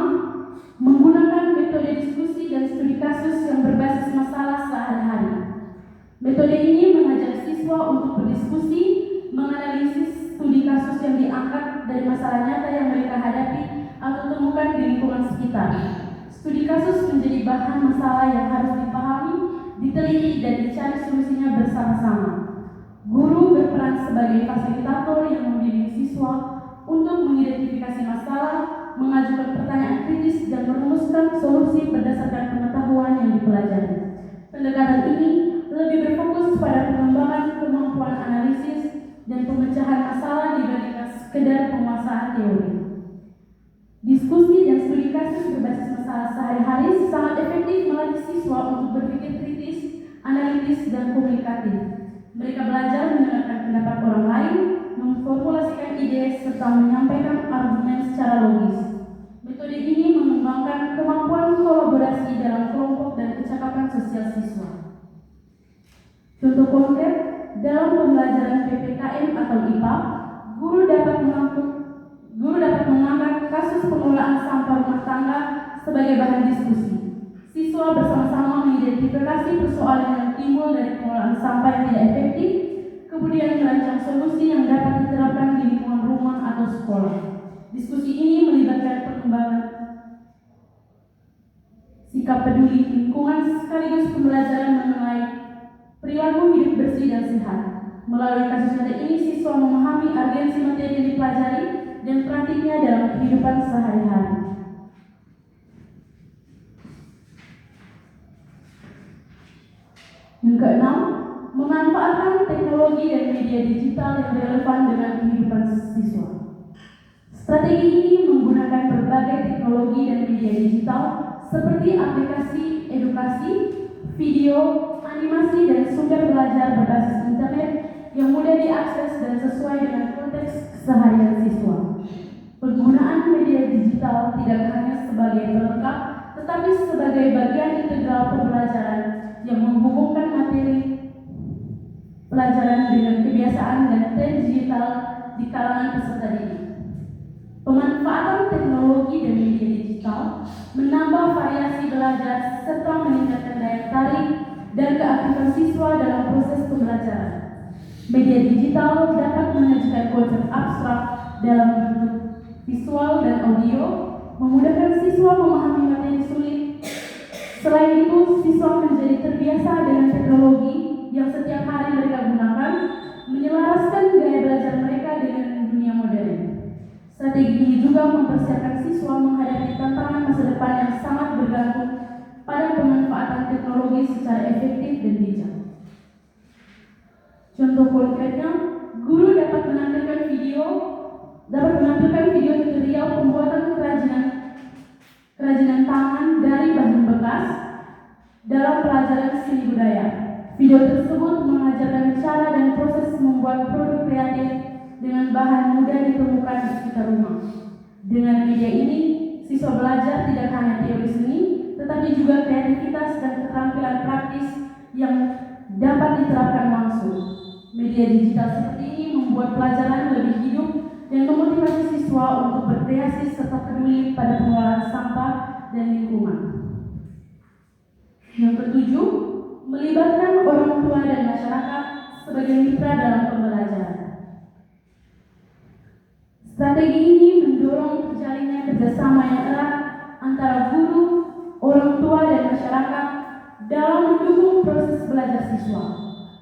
menggunakan metode diskusi dan studi kasus yang berbasis masalah sehari-hari. Metode ini mengajak siswa untuk berdiskusi, menganalisis studi kasus yang diangkat dari masalah nyata yang mereka hadapi atau temukan di lingkungan sekitar. Studi kasus menjadi bahan masalah yang harus dipahami, diteliti, dan dicari solusinya bersama-sama. Guru berperan sebagai fasilitator yang membimbing siswa untuk mengidentifikasi masalah, mengajukan pertanyaan kritis, dan merumuskan solusi berdasarkan pengetahuan yang dipelajari. Pendekatan ini lebih berfokus pada pengembangan kemampuan analisis dan pemecahan masalah dibandingkan sekedar penguasaan teori. Diskusi dan studi kasus berbasis masalah sehari-hari sangat efektif melatih siswa untuk berpikir kritis, analitis, dan komunikatif. Mereka belajar mendengarkan pendapat orang lain, memformulasikan ide, serta menyampaikan argumen secara logis. Metode ini mengembangkan kemampuan kolaborasi dalam kelompok dan kecakapan sosial siswa. Contoh konkret, dalam pembelajaran PPKN atau IPA, guru dapat mengangkat sampah rumah tangga sebagai bahan diskusi. Siswa bersama-sama mengidentifikasi persoalan yang timbul dari pengelolaan sampah yang tidak efektif, kemudian merancang solusi yang dapat diterapkan di lingkungan rumah atau sekolah. Diskusi ini melibatkan perkembangan sikap peduli lingkungan sekaligus pembelajaran mengenai perilaku hidup bersih dan sehat. Melalui kasus nyata ini, siswa memahami urgensi materi yang dipelajari dan praktiknya dalam kehidupan sehari-hari. Yang keenam, memanfaatkan teknologi dan media digital yang relevan dengan kehidupan siswa. Strategi ini menggunakan berbagai teknologi dan media digital seperti aplikasi edukasi, video, animasi, dan sumber belajar berbasis internet yang mudah diakses dan sesuai dengan konteks keseharian siswa. Penggunaan media digital tidak hanya sebagai pelengkap, tetapi sebagai bagian integral pembelajaran yang menghubungkan materi pelajaran dengan kebiasaan dan tren digital di kalangan peserta didik. Pemanfaatan teknologi dan media digital menambah variasi belajar serta meningkatkan daya tarik dan keaktifan siswa dalam proses pembelajaran. Media digital dapat menyajikan konsep abstrak dalam bentuk visual dan audio, memudahkan siswa memahami materi sulit. Selain itu, siswa menjadi terbiasa dengan teknologi yang setiap hari mereka gunakan, menyelaraskan gaya belajar mereka dengan dunia modern. Strategi ini juga mempersiapkan siswa menghadapi tantangan masa depan yang sangat bergantung pada pemanfaatan teknologi secara efektif dan bijak. Contoh konkretnya, guru dapat menampilkan video tutorial pembuatan kerajinan tangan dari bahan bekas dalam pelajaran seni budaya. Video tersebut mengajarkan cara dan proses membuat produk kreatif dengan bahan mudah ditemukan di sekitar rumah. Dengan media ini, siswa belajar tidak hanya teori seni, tetapi juga kreativitas dan keterampilan praktis yang dapat diterapkan langsung. Media digital seperti ini membuat pelajaran lebih hidup dan memotivasi siswa untuk berkreasi serta peduli pada pengelolaan sampah dan lingkungan. Yang ketujuh, melibatkan orang tua dan masyarakat sebagai mitra dalam pembelajaran. Strategi ini mendorong terjalinnya kerjasama yang erat antara guru, orang tua, dan masyarakat dalam mendukung proses belajar siswa.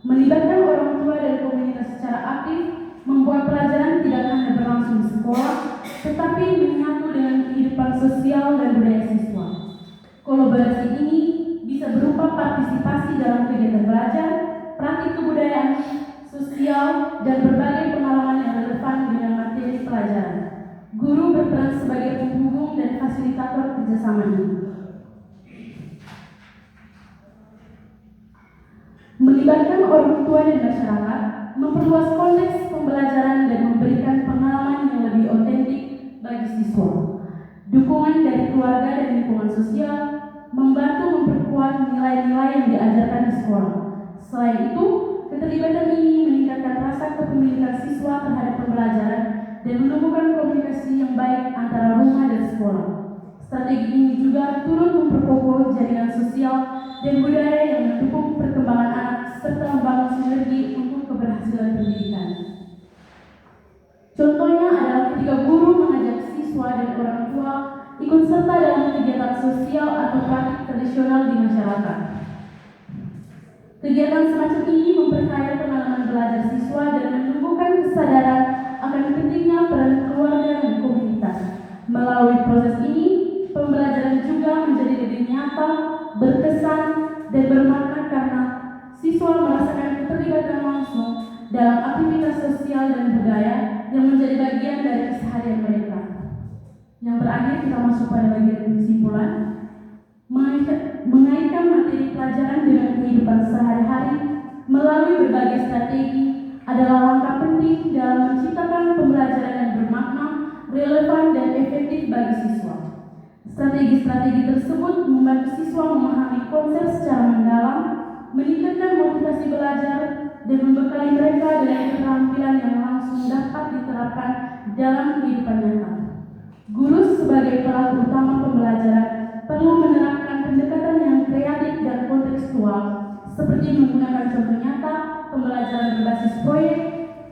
Melibatkan orang tua dan komunitas secara aktif membuat pelajaran tidak hanya berlangsung di sekolah, tetapi menyatu dengan kehidupan sosial dan budaya siswa. Kolaborasi ini bisa berupa partisipasi dalam kegiatan belajar, praktik kebudayaan, sosial, dan berbagai pengalaman yang relevan dengan materi pelajaran. Guru berperan sebagai penghubung dan fasilitator kerjasama ini. Melibatkan orang tua dan masyarakat, memperluas konteks pembelajaran dan memberikan pengalaman yang lebih otentik bagi siswa. Dukungan dari keluarga dan lingkungan sosial membantu memperkuat nilai-nilai yang diajarkan di sekolah. Selain itu, keterlibatan ini meningkatkan rasa kepemilikan siswa terhadap pembelajaran dan menumbuhkan komunikasi yang baik antara rumah dan sekolah. Strategi ini juga turut memperkokoh jaringan sosial dan budaya yang mendukung perkembangan anak serta membangun sinergi untuk keberhasilan pendidikan. Contohnya adalah ketika guru mengajak siswa dan orang tua ikut serta dalam kegiatan sosial atau praktik tradisional di masyarakat. Kegiatan semacam ini memperkaya pengalaman belajar siswa dan menumbuhkan kesadaran akan pentingnya peran keluarga dan komunitas. Melalui proses ini, pembelajaran juga menjadi lebih nyata, berkesan, dan bermakna karena siswa merasakan keterlibatan langsung dalam aktivitas sosial dan budaya yang menjadi bagian dari keseharian mereka. Yang terakhir, kita masuk pada bagian kesimpulan. Mengaitkan materi pelajaran dengan kehidupan sehari-hari melalui berbagai strategi adalah langkah penting dalam menciptakan pembelajaran yang bermakna, relevan, dan efektif bagi siswa. Strategi-strategi tersebut membantu siswa memahami konsep secara mendalam, meningkatkan motivasi belajar, dan membekali mereka dengan keterampilan yang langsung dapat diterapkan dalam kehidupan nyata. Guru sebagai sebagai pelaku utama pembelajaran perlu menerapkan pendekatan yang kreatif dan kontekstual seperti menggunakan contoh nyata, pembelajaran berbasis proyek,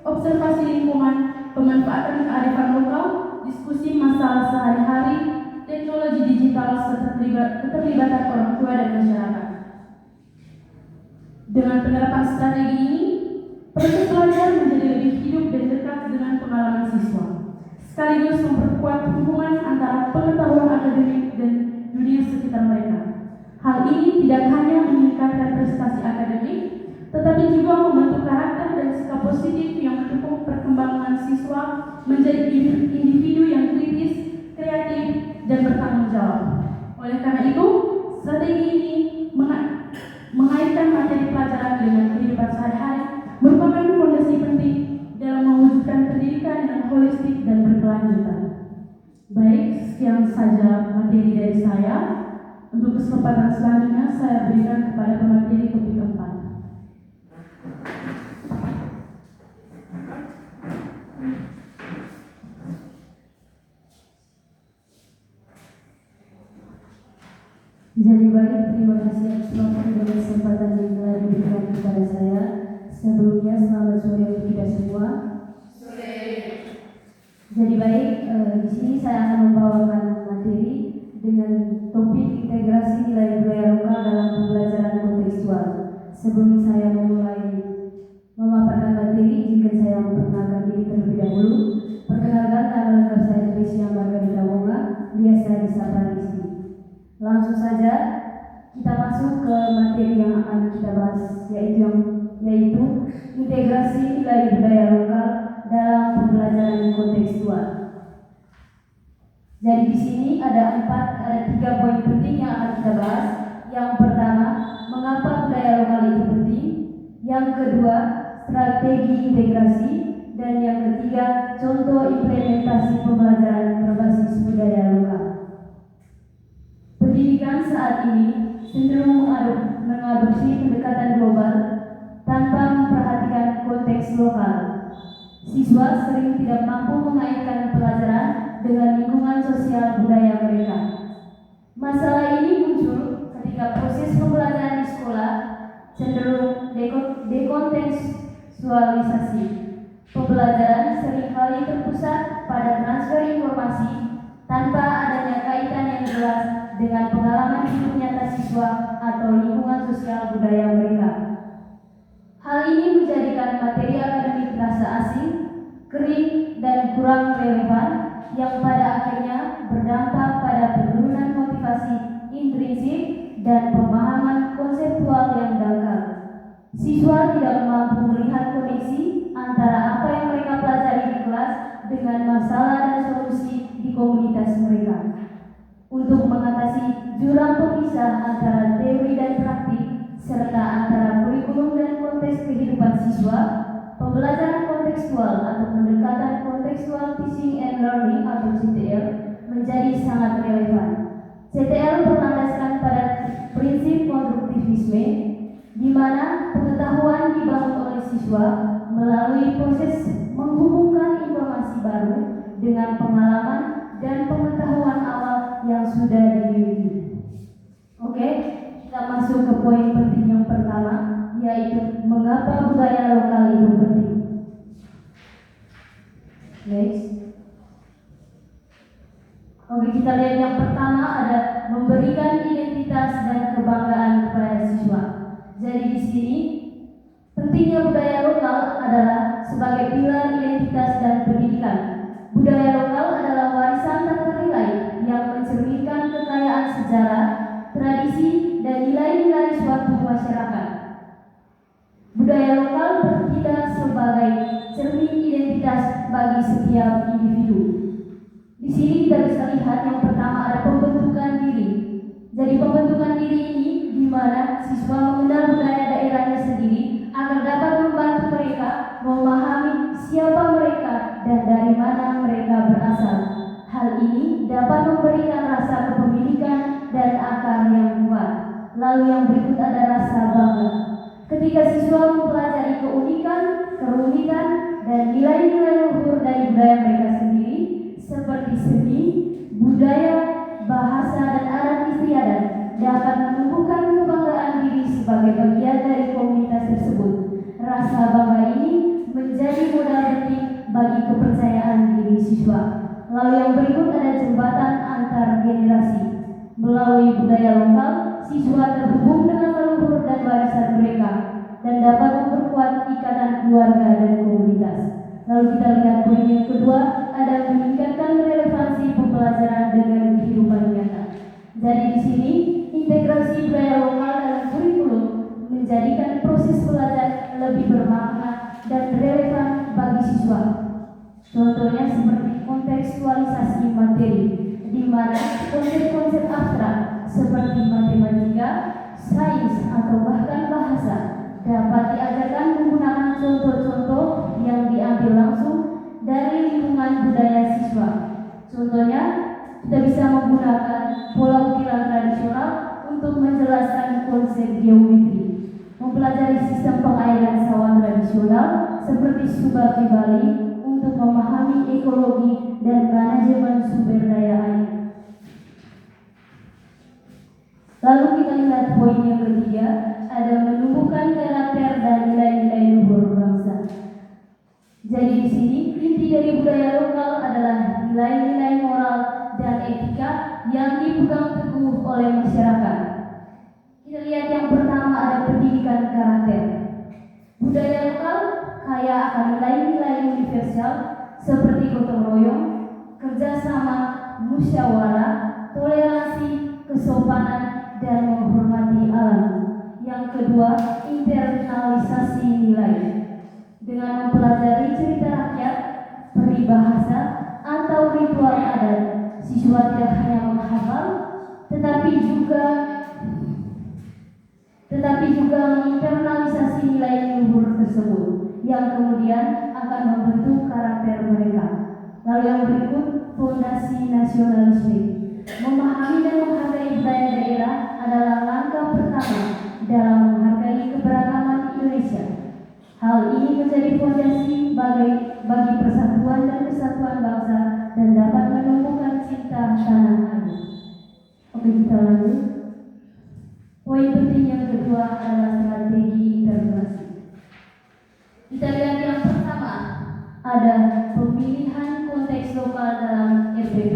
observasi lingkungan, pemanfaatan kearifan lokal, diskusi masalah sehari-hari, teknologi digital, serta keterlibatan orang tua dan masyarakat. Dengan penerapan strategi ini, proses belajar menjadi lebih hidup dan dekat dengan pengalaman siswa, sekaligus memperkuat hubungan antara pengetahuan akademik dan dunia sekitar mereka. Hal ini tidak hanya meningkatkan prestasi akademik, tetapi juga membentuk karakter dan sikap positif yang mendukung perkembangan siswa menjadi individu yang kritis, kreatif, dan bertanggung jawab. Oleh karena itu, strategi ini mengaitkan materi pelajaran dengan kehidupan sehari-hari merupakan fondasi penting dalam mewujudkan pendidikan yang holistik dan berkelanjutan. Baik, sekian saja materi dari saya. Untuk kesempatan selanjutnya saya berikan kepada pemateri topik 4. Jadi baik, terima kasih atas waktu dan kesempatan yang telah diberikan kepada saya. Sebelumnya selamat sore untuk kita semua. Jadi baik, di sini saya akan membawakan materi dengan topik integrasi nilai budaya lokal dalam pembelajaran kontekstual. Sebelum saya memulai memaparkan materi, izinkan saya memperkenalkan diri terlebih dahulu. Perkenalkan, nama lengkap saya Tricia Margarita Wonga, biasa disapa Rizky. Langsung saja kita masuk ke materi yang akan kita bahas, yaitu integrasi nilai budaya lokal dalam pembelajaran kontekstual. Jadi di sini ada 3 poin penting yang akan kita bahas. Yang pertama, mengapa budaya lokal itu penting. Yang kedua, strategi integrasi. Dan yang ketiga, contoh implementasi pembelajaran berbasis budaya lokal. Pendidikan saat ini cenderung mengadopsi pendekatan global tanpa memperhatikan konteks lokal. Siswa sering tidak mampu mengaitkan pelajaran dengan lingkungan sosial budaya mereka. Masalah ini muncul ketika proses pembelajaran di sekolah cenderung dekontekstualisasi. Pembelajaran seringkali terpusat pada transfer informasi tanpa adanya kaitan yang jelas dengan pengalaman hidup nyata siswa atau lingkungan sosial budaya mereka. Hal ini menjadikan materi akademik terasa asing, kering, dan kurang relevan, yang pada akhirnya berdampak pada penurunan motivasi intrinsik dan pemahaman konseptual yang dangkal. Siswa tidak mampu melihat koneksi antara apa yang mereka pelajari di kelas dengan masalah dan solusi di komunitas mereka. Untuk mengatasi jurang pemisah antara teori dan praktik, serta antara kurikulum dan konteks kehidupan siswa, pembelajaran kontekstual atau pendekatan Contextual Teaching and Learning atau CTL menjadi sangat relevan. CTL berlandaskan pada prinsip konstruktivisme, di mana pengetahuan dibangun oleh siswa melalui proses menghubungkan informasi baru dengan pengalaman dan pengetahuan awal yang sudah dimiliki. Oke, kita masuk ke poin penting yang pertama, yaitu mengapa budaya lokal itu penting. Next. Oke, kita lihat yang pertama ada memberikan identitas dan kebanggaan kepada siswa. Jadi di sini pentingnya budaya lokal adalah sebagai pilar identitas dan pendidikan. Budaya lokal adalah warisan tak ternilai yang mencerminkan kekayaan sejarah, tradisi, dan nilai-nilai suatu masyarakat. Budaya lokal bertindak sebagai cermin identitas bagi setiap individu. Di sini kita bisa lihat yang pertama ada pembentukan diri. Jadi pembentukan diri ini di mana siswa mengenal budaya daerahnya sendiri agar dapat membantu mereka memahami siapa mereka dan dari mana mereka berasal. Hal ini dapat memberikan rasa kepemilikan dan akar yang kuat. Lalu yang berikut ada rasa bangga. Ketika siswa mempelajari keunikan, kerumitan, dan nilai-nilai luhur dari budaya mereka sendiri, seperti seni, budaya, bahasa, dan adat istiadat dapat menumbuhkan kebanggaan diri sebagai bagian dari komunitas tersebut. Rasa bangga ini menjadi modal penting bagi kepercayaan diri siswa. Lalu yang berikut ada jembatan antar generasi. Melalui budaya lokal, siswa terhubung dengan leluhur dan warisan mereka dan dapat memperkuat ikatan keluarga dan komunitas. Lalu kita lihat poin yang kedua, ada meningkatkan relevansi pembelajaran dengan kehidupan nyata. Jadi di sini integrasi budaya lokal dalam kurikulum menjadikan proses belajar lebih bermakna dan relevan bagi siswa. Contohnya seperti kontekstualisasi materi, di mana konsep-konsep abstrak seperti matematika, sains, atau bahkan bahasa dapat diajarkan menggunakan contoh-contoh yang diambil langsung dari lingkungan budaya siswa. Contohnya, kita bisa menggunakan pola ukiran tradisional untuk menjelaskan konsep geometri, mempelajari sistem pengairan sawah tradisional seperti Subak di Bali untuk memahami ekologi dan manajemen sumber daya air. Lalu kita lihat poin yang ketiga, ada menumbuhkan karakter dan nilai-nilai luhur bangsa. Jadi di sini inti dari budaya lokal adalah nilai-nilai moral dan etika yang dipegang teguh oleh masyarakat. Kita lihat yang pertama ada pendidikan karakter. Budaya lokal kaya akan nilai-nilai universal seperti gotong royong, kerjasama, musyawarah, toleransi, kesopanan, dan menghormati alam. Yang kedua, internalisasi nilai. Dengan mempelajari cerita rakyat, peribahasa, atau ritual adat, siswa tidak hanya menghafal, tetapi juga menginternalisasi nilai luhur tersebut yang kemudian akan membentuk karakter mereka. Lalu yang berikut, fondasi nasionalisme. Memahami dan menghargai budaya daerah adalah langkah pertama dalam menghargai keberagaman Indonesia. Hal ini menjadi fondasi bagi persatuan dan kesatuan bangsa dan dapat menumbuhkan cinta tanah air. Oke, kita lanjut. Poin penting yang kedua adalah strategi integrasi. Kita lihat yang pertama, ada pemilihan konteks lokal dalam RPP.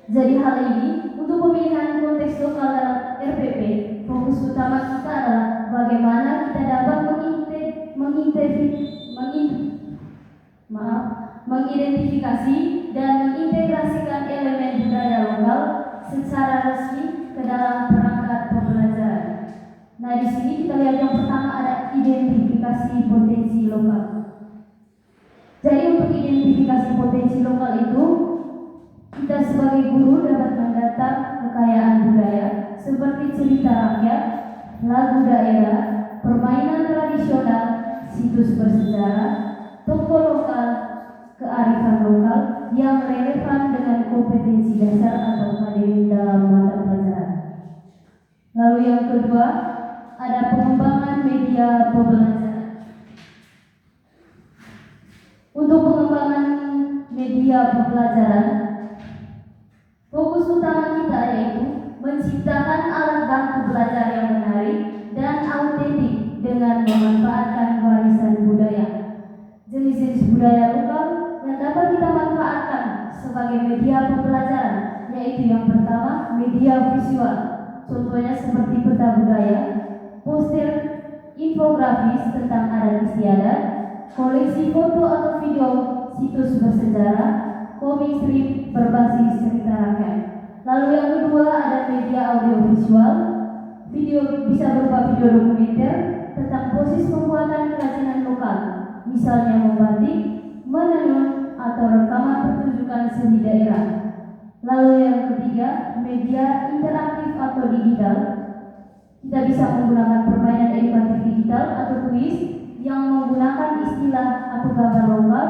Jadi hal ini, untuk pemilihan konteks lokal dalam RPP, fokus utama kita adalah bagaimana kita dapat mengidentifikasi dan mengintegrasikan elemen budaya lokal secara resmi ke dalam perangkat pembelajaran. Nah, di sini kita lihat yang pertama ada identifikasi potensi lokal. Jadi untuk identifikasi potensi lokal itu, kita sebagai guru dapat mendata kekayaan budaya seperti cerita rakyat, lagu daerah, permainan tradisional, situs bersejarah, tokoh lokal, kearifan lokal yang relevan dengan kompetensi dasar atau materi dalam mata pelajaran. Lalu yang kedua, ada pengembangan media pembelajaran. Untuk pengembangan media pembelajaran, fokus utama kita yaitu menciptakan alat bantu belajar yang menarik dan autentik dengan memanfaatkan warisan budaya. Jenis-jenis budaya lokal yang dapat kita manfaatkan sebagai media pembelajaran yaitu yang pertama, media visual. Contohnya seperti peta budaya, poster, infografis tentang adat istiadat, koleksi foto atau video, situs bersejarah, komik strip berbasis cerita rakyat. Lalu yang kedua ada media audiovisual. Video bisa berupa video dokumenter tentang proses pembuatan kerajinan lokal, misalnya membatik, menenun, atau rekaman pertunjukan seni daerah. Lalu yang ketiga, media interaktif atau digital. Kita bisa menggunakan permainan edukatif digital atau kuis yang menggunakan istilah atau gambar lokal,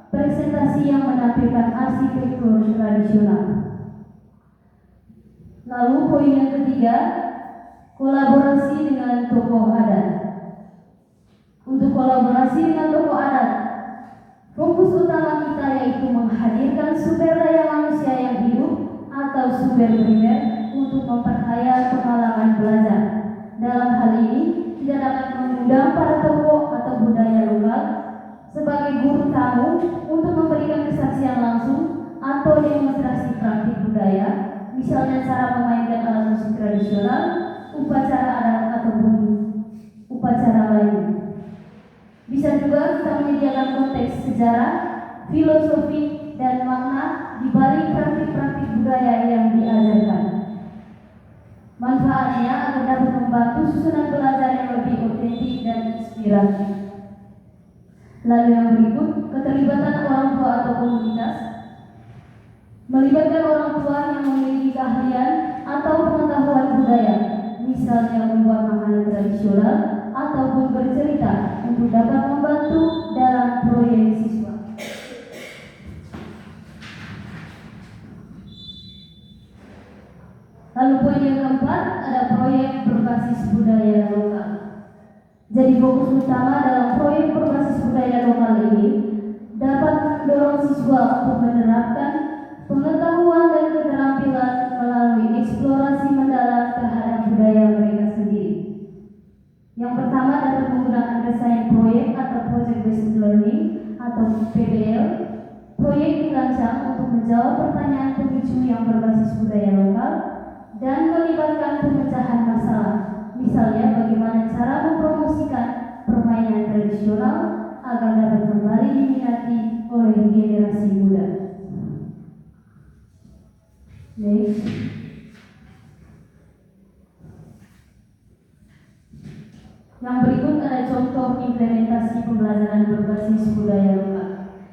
presentasi yang menampilkan arsitektur tradisional. Lalu poin yang ketiga, kolaborasi dengan tokoh adat. Untuk kolaborasi dengan tokoh adat, Fokus utama kita yaitu menghadirkan sumber daya manusia yang hidup atau sumber primer untuk memperkaya pengalaman belajar. Dalam hal ini, kita dapat mengundang para tokoh atau budaya lokal sebagai guru tamu untuk memberikan kesaksian langsung atau demonstrasi praktik budaya, misalnya cara memainkan alat musik tradisional, upacara adat ataupun upacara lainnya. Bisa juga kita menyediakan konteks sejarah, filosofi, dan makna di balik praktik-praktik budaya yang diajarkan. Manfaatnya akan dapat membantu susunan belajar yang lebih otentik dan inspiratif. Lalu yang berikut, keterlibatan orang tua atau komunitas. Melibatkan orang tua yang memiliki keahlian atau pengetahuan budaya, misalnya membuat makanan tradisional ataupun bercerita untuk dapat membantu dalam proyek siswa. Lalu poin yang keempat, ada proyek berbasis budaya lokal. Jadi fokus utama dalam proyek berbasis budaya lokal ini dapat mendorong siswa untuk menerapkan pengetahuan dan keterampilan melalui eksplorasi mendalam terhadap budaya mereka sendiri. Yang pertama dapat menggunakan desain proyek atau project based learning atau PBL. Proyek dirancang untuk menjawab pertanyaan pemicu yang berbasis budaya lokal dan melibatkan pemecahan masalah. Misalnya bagaimana cara mempromosikan permainan tradisional agar dapat kembali diminati oleh generasi muda. Next. Yang berikut ada contoh implementasi pembelajaran berbasis budaya lokal.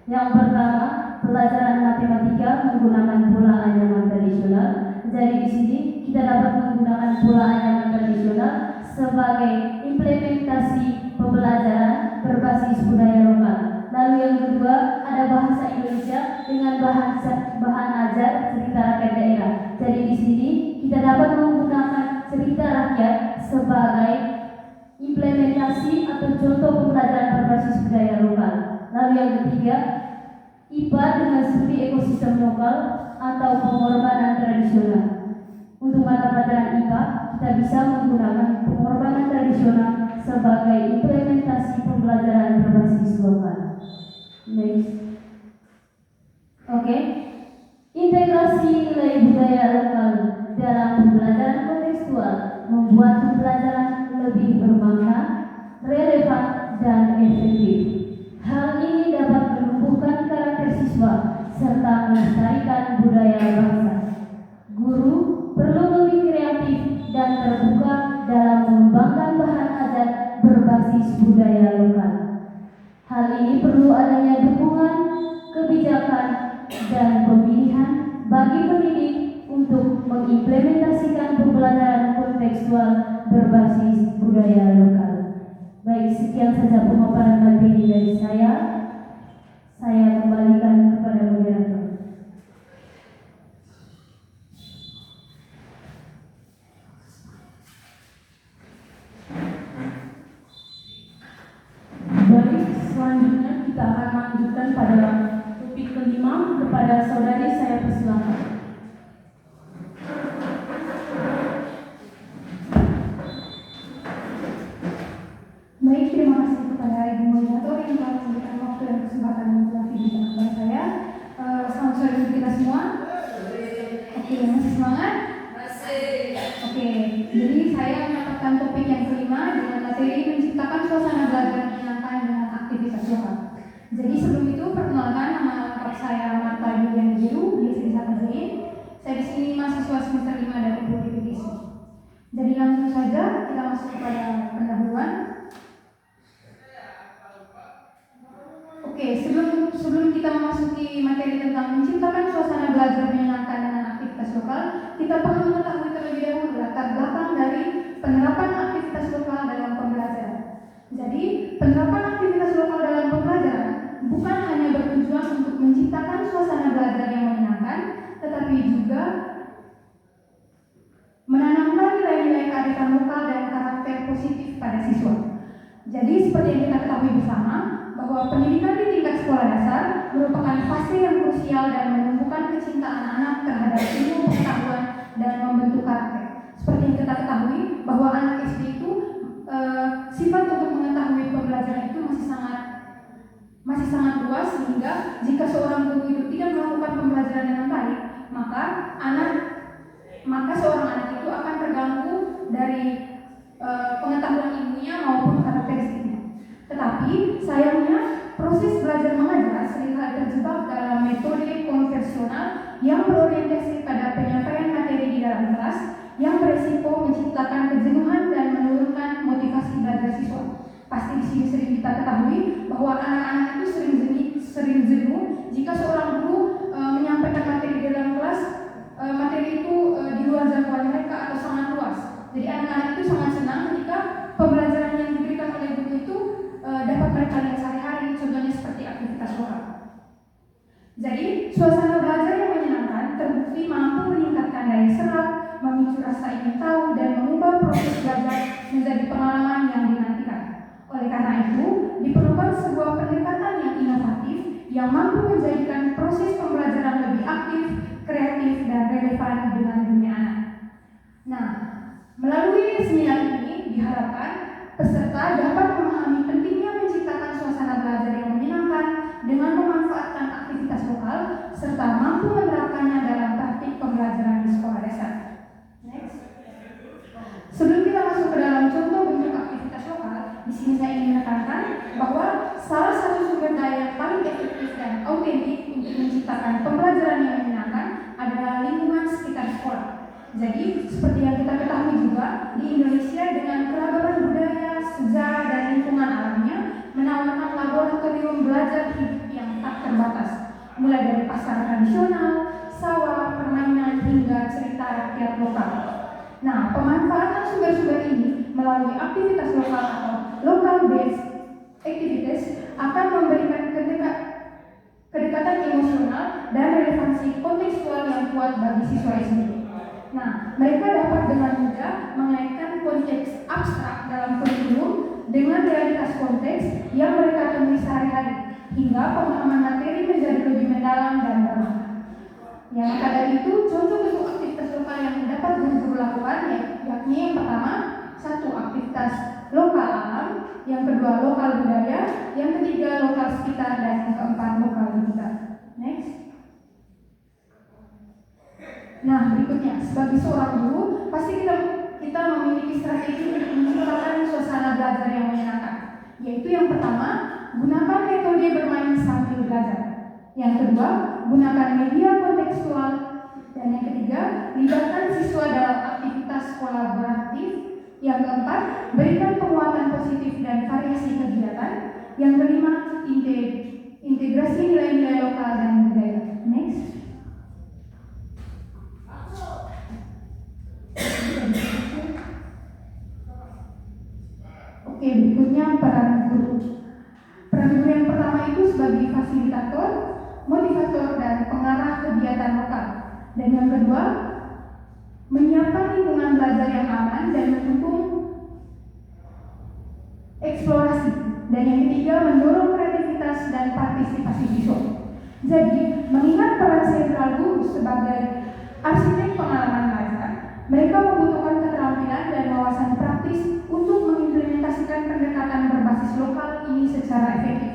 Yang pertama, pelajaran matematika menggunakan pola anyaman tradisional. Jadi di sini kita dapat menggunakan pola anyaman tradisional sebagai implementasi pembelajaran berbasis budaya lokal. Lalu yang kedua, ada bahasa Indonesia dengan bahan ajar cerita rakyat daerah. Jadi di sini kita dapat menggunakan cerita rakyat sebagai implementasi atau contoh pembelajaran berbasis budaya lokal. Lalu yang ketiga, IPA dengan studi ekosistem lokal atau pengorbanan tradisional. Untuk mata pelajaran IPA, kita bisa menggunakan pengorbanan tradisional sebagai implementasi pembelajaran berbasis lokal. Next. Oke. Integrasi nilai budaya lokal dalam pembelajaran kontekstual membuat pembelajaran lebih bermakna, relevan, dan efektif. Hal ini dapat menumbuhkan karakter siswa serta melestarikan budaya bangsa. Guru perlu lebih kreatif dan terbuka dalam mengembangkan bahan ajar berbasis budaya lokal. Hal ini perlu adanya dukungan, kebijakan, dan pemilihan bagi pendidik untuk mengimplementasikan pembelajaran kontekstual berbasis budaya lokal. Baik, sekian saja pemaparan materi dari saya. Saya kembalikan kepada moderator. Baik, selanjutnya kita akan melanjutkan pada topik kelima. Kepada saudari saya persilakan. Baik, terima kasih kepada Ibu Moderator yang telah memberikan waktu dan kesempatan untuk aktivitas kepada saya. Selamat sore untuk kita semua. Oke, masih semangat? Masih. Oke, jadi saya mendapatkan topik yang kelima dengan materi menciptakan suasana belajar menyenangkan dengan aktivitas lokal. Jadi sebelum itu perkenalkan, nama lengkap saya Marta Yulian Giru, biasa disapa Zain. Saya di sini mahasiswa semester 5 dari Politeknik. Jadi langsung saja kita masuk kepada pendahuluan. Oke, sebelum kita memasuki materi tentang menciptakan suasana belajar menyenangkan dengan aktivitas lokal, kita perlu mengetahui terlebih dahulu latar belakang dari penerapan aktivitas lokal dalam pembelajaran. Jadi, penerapan aktivitas lokal dalam pembelajaran bukan hanya bertujuan untuk menciptakan suasana belajar yang menyenangkan, tetapi juga menanamkan nilai-nilai kearifan lokal dan karakter positif pada siswa. Jadi, seperti yang kita ketahui bersama, bahwa pendidikan di tingkat sekolah dasar merupakan fase yang krusial dan menumbuhkan kecintaan anak terhadap ilmu pengetahuan dan membentuk karakter. Seperti yang kita ketahui bahwa anak SD itu sifat untuk mengetahui pembelajaran itu masih sangat luas, sehingga jika seorang guru itu tidak melakukan pembelajaran dengan baik, maka seorang anak itu akan terganggu dari pengetahuan ilmunya maupun karakteristiknya. Tetapi sayangnya proses belajar mengajar seringkali terjebak dalam metode konvensional yang berorientasi pada penyampaian materi di dalam kelas, yang beresiko menciptakan kejenuhan dan menurunkan motivasi belajar siswa. Pasti di sini sering kita ketahui bahwa anak-anak itu sering jenuh jika seorang guru menyampaikan materi di dalam kelas, materi itu di luar jangkauan mereka atau sangat luas. Jadi anak-anak itu sangat senang ketika pembelajaran yang diberikan oleh guru itu dapat mereka lihat sehari-hari, contohnya seperti aktivitas lokal. Jadi suasana belajar yang menyenangkan terbukti mampu meningkatkan daya serap, memicu rasa ingin tahu, dan mengubah proses belajar menjadi pengalaman yang dinantikan. Oleh karena itu, diperlukan sebuah pendekatan yang inovatif yang mampu menjadikan proses pembelajaran lebih aktif, kreatif, dan relevan dengan dunia anak. Nah, melalui seminar ini diharapkan peserta dapat memahami pentingnya menciptakan suasana belajar yang menyenangkan dengan memanfaatkan aktivitas lokal serta mampu menerapkannya dalam praktik pembelajaran di sekolah dasar. Next. Sebelum kita masuk ke dalam contoh bentuk aktivitas lokal, di sini saya ingin menekankan bahwa salah satu sumber daya yang paling efektif dan autentik untuk menciptakan pembelajaran yang menyenangkan adalah lingkungan sekitar sekolah. Jadi, seperti yang kita ketahui juga, di Indonesia dengan keragaman budaya, sejarah, dan lingkungan alamnya menawarkan laboratorium belajar hidup yang tak terbatas, mulai dari pasar tradisional, sawah, permainan, hingga cerita rakyat lokal. Nah, pemanfaatan sumber-sumber ini melalui aktivitas lokal atau local-based activities akan memberikan kedekatan emosional dan relevansi kontekstual yang kuat bagi siswa sendiri. Nah, mereka dapat dengan mudah mengaitkan konteks abstrak dalam kurikulum dengan realitas konteks yang mereka temui sehari-hari, hingga pemahaman materi menjadi lebih mendalam dan bermakna. Yang maka dari itu, contoh bentuk aktivitas lokal yang dapat guru lakukan yakni yang pertama, satu aktivitas lokal alam, yang kedua lokal budaya, yang ketiga lokal sekitar, dan yang keempat lokal digital. Next. Nah, berikutnya, sebagai seorang guru, pasti kita memiliki strategi untuk menciptakan suasana belajar yang menyenangkan. Yaitu yang pertama, gunakan metode bermain sambil belajar. Yang kedua, gunakan media kontekstual. Dan yang ketiga, libatkan siswa dalam aktivitas kolaboratif. Yang keempat, berikan penguatan positif dan variasi kegiatan. Yang kelima, integrasi nilai-nilai lokal dan budaya. Next. Oke, berikutnya peran guru. Peran guru yang pertama itu sebagai fasilitator, motivator, dan pengarah kegiatan lokal. Dan yang kedua, menyiapkan lingkungan belajar yang aman dan mendukung eksplorasi. Dan yang ketiga, mendorong kreativitas dan partisipasi siswa. Jadi, mengingat peran sentral guru sebagai arsitek pengalaman belajar, mereka membutuhkan keterampilan dan wawasan praktis untuk mengimplementasikan pendekatan berbasis lokal ini secara efektif.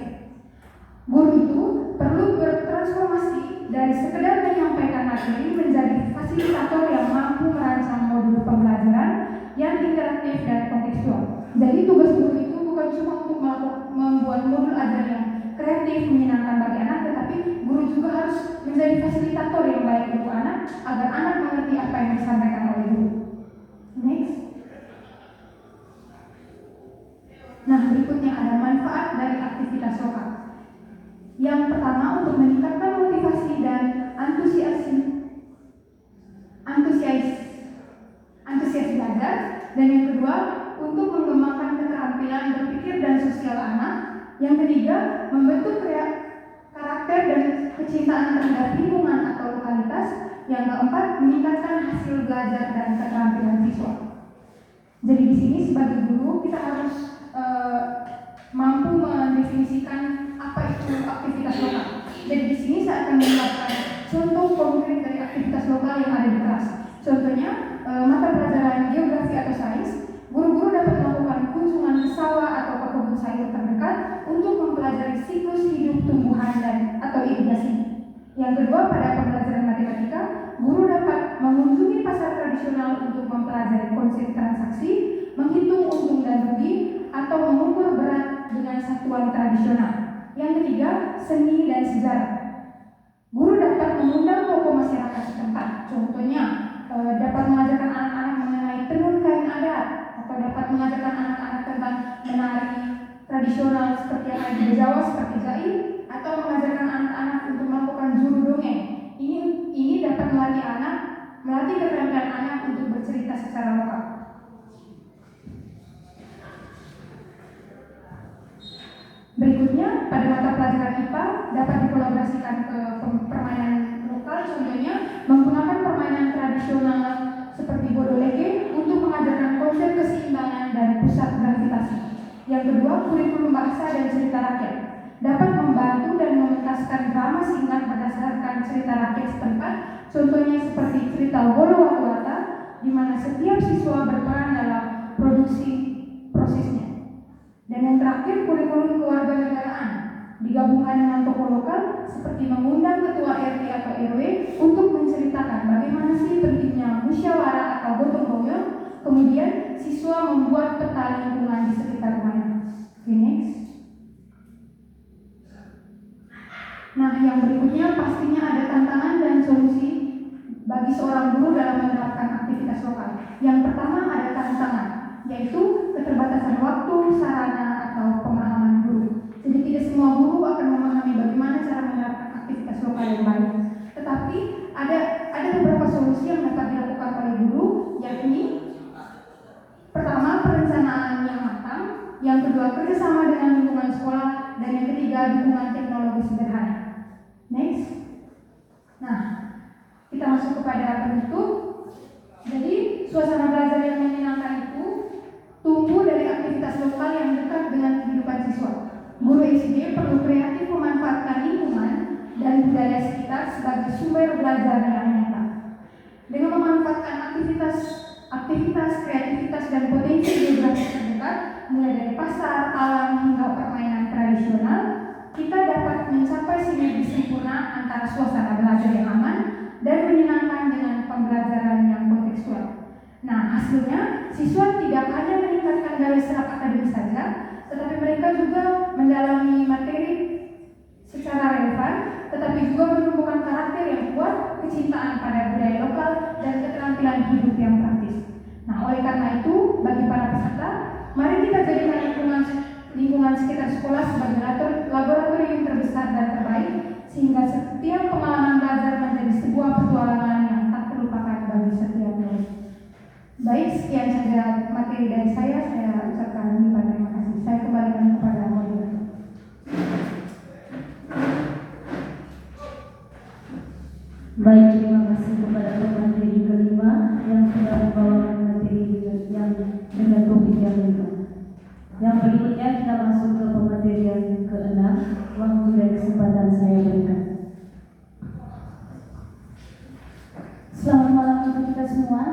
Guru itu perlu bertransformasi dari sekedar menyampaikan materi menjadi fasilitator yang mampu merancang modul pembelajaran yang interaktif dan kontekstual. Jadi tugas guru itu bukan cuma untuk membuat modul ajar yang kreatif, menyenangkan bagi anak, tetapi guru juga harus menjadi fasilitator yang baik untuk anak agar anak mengerti apa yang disampaikan oleh guru. Next. Nah, berikutnya ada manfaat dari aktivitas lokal. Yang pertama, untuk meningkatkan motivasi dan antusias belajar. Dan yang kedua, untuk mengembangkan keterampilan berpikir dan sosial anak. Yang ketiga, membentuk karakter dan kecintaan terhadap lingkungan atau lokalitas. Yang keempat, meningkatkan hasil belajar dan keterampilan siswa. Jadi di sini sebagai guru kita harus mampu mendefinisikan apa itu aktivitas lokal. Jadi di sini saya akan menjelaskan contoh konkret dari aktivitas lokal yang ada di kelas. Contohnya mata pelajaran geografi atau sains, guru-guru dapat melakukan kunjungan ke sawah atau ke kebun sayur terdekat untuk mempelajari siklus hidup tumbuhan dan atau irigasi. Yang kedua, pada pembelajaran matematika, guru dapat mengunjungi pasar tradisional untuk mempelajari konsep transaksi, menghitung untung dan rugi, atau mengukur berat dengan satuan tradisional. Yang ketiga, seni dan sejarah. Guru dapat mengundang tokoh masyarakat setempat, contohnya dapat mengajarkan anak-anak mengenai tenun kain adat, atau dapat mengajarkan anak-anak tentang menari tradisional seperti yang ada di Jawa seperti jaih, atau mengajarkan anak-anak untuk melakukan juru dongeng. Ini dapat melatih keterampilan anak untuk bercerita secara lokal. Berikutnya, pada mata pelajaran IPA dapat dikolaborasikan ke permainan lokal, contohnya menggunakan permainan tradisional seperti bodolege untuk mengajarkan konsep keseimbangan dan pusat gravitasi. Yang kedua, kurikulum bahasa dan cerita rakyat dapat membantu dan mementaskan drama singkat berdasarkan cerita rakyat setempat, contohnya seperti cerita Wolo Watuata, di mana setiap siswa berperan dalam produksi prosesnya. Dan yang terakhir, kurikulum kewarganegaraan digabungkan dengan tokoh lokal seperti mengundang ketua RT atau RW untuk menceritakan bagaimana sih pentingnya musyawarah atau gotong royong. Kemudian siswa membuat peta lingkungan di sekitar rumahnya. Next. Nah, yang berikutnya pastinya ada tantangan dan solusi bagi seorang guru dalam menerapkan aktivitas lokal. Yang pertama ada tantangan, yaitu keterbatasan waktu, sarana, atau pemahaman guru. Jadi tidak semua guru akan memahami bagaimana cara menerapkan aktivitas lokal yang baik. Tetapi ada beberapa solusi yang dapat dilakukan oleh guru, yakni pertama, perencanaan yang matang, yang kedua, kerjasama dengan lingkungan sekolah, dan yang ketiga, dukungan teknologi sederhana. Next. Nah, kita masuk kepada penutup. Jadi, suasana belajar yang menyenangkan itu tumbuh dari aktivitas lokal yang dekat dengan kehidupan siswa. Guru SD perlu kreatif memanfaatkan lingkungan dan budaya sekitar sebagai sumber belajar yang nyata. Dengan memanfaatkan aktivitas, kreativitas, dan potensi geografis terdekat, mulai dari pasar, alam, hingga permainan tradisional, kita dapat mencapai sinergi sempurna antara suasana belajar yang aman dan menyenangkan dengan pembelajaran yang kontekstual. Nah, hasilnya, siswa tidak hanya meningkatkan daya serap akademis saja, tetapi mereka juga mendalami materi secara relevan, tetapi juga menumbuhkan karakter yang kuat, kecintaan pada budaya lokal, dan keterampilan hidup yang praktis. Nah, oleh karena itu, bagi para peserta, mari kita jadikan lingkungan sekitar sekolah sebagai laboratorium terbesar dan terbaik, sehingga setiap pengalaman belajar menjadi sebuah petualangan yang tak terlupakan bagi setiap murid. Baik, sekian saja materi dari saya ucapkan terima kasih. Saya kembalikan kepada moderator. Baik, terima kasih kepada pemateri kelima yang sudah membawakan materi yang dengan topik yang lengkap. Yang berikutnya kita masuk ke pemateri yang keenam, waktu dan kesempatan saya berikan. Selamat malam untuk kita semua.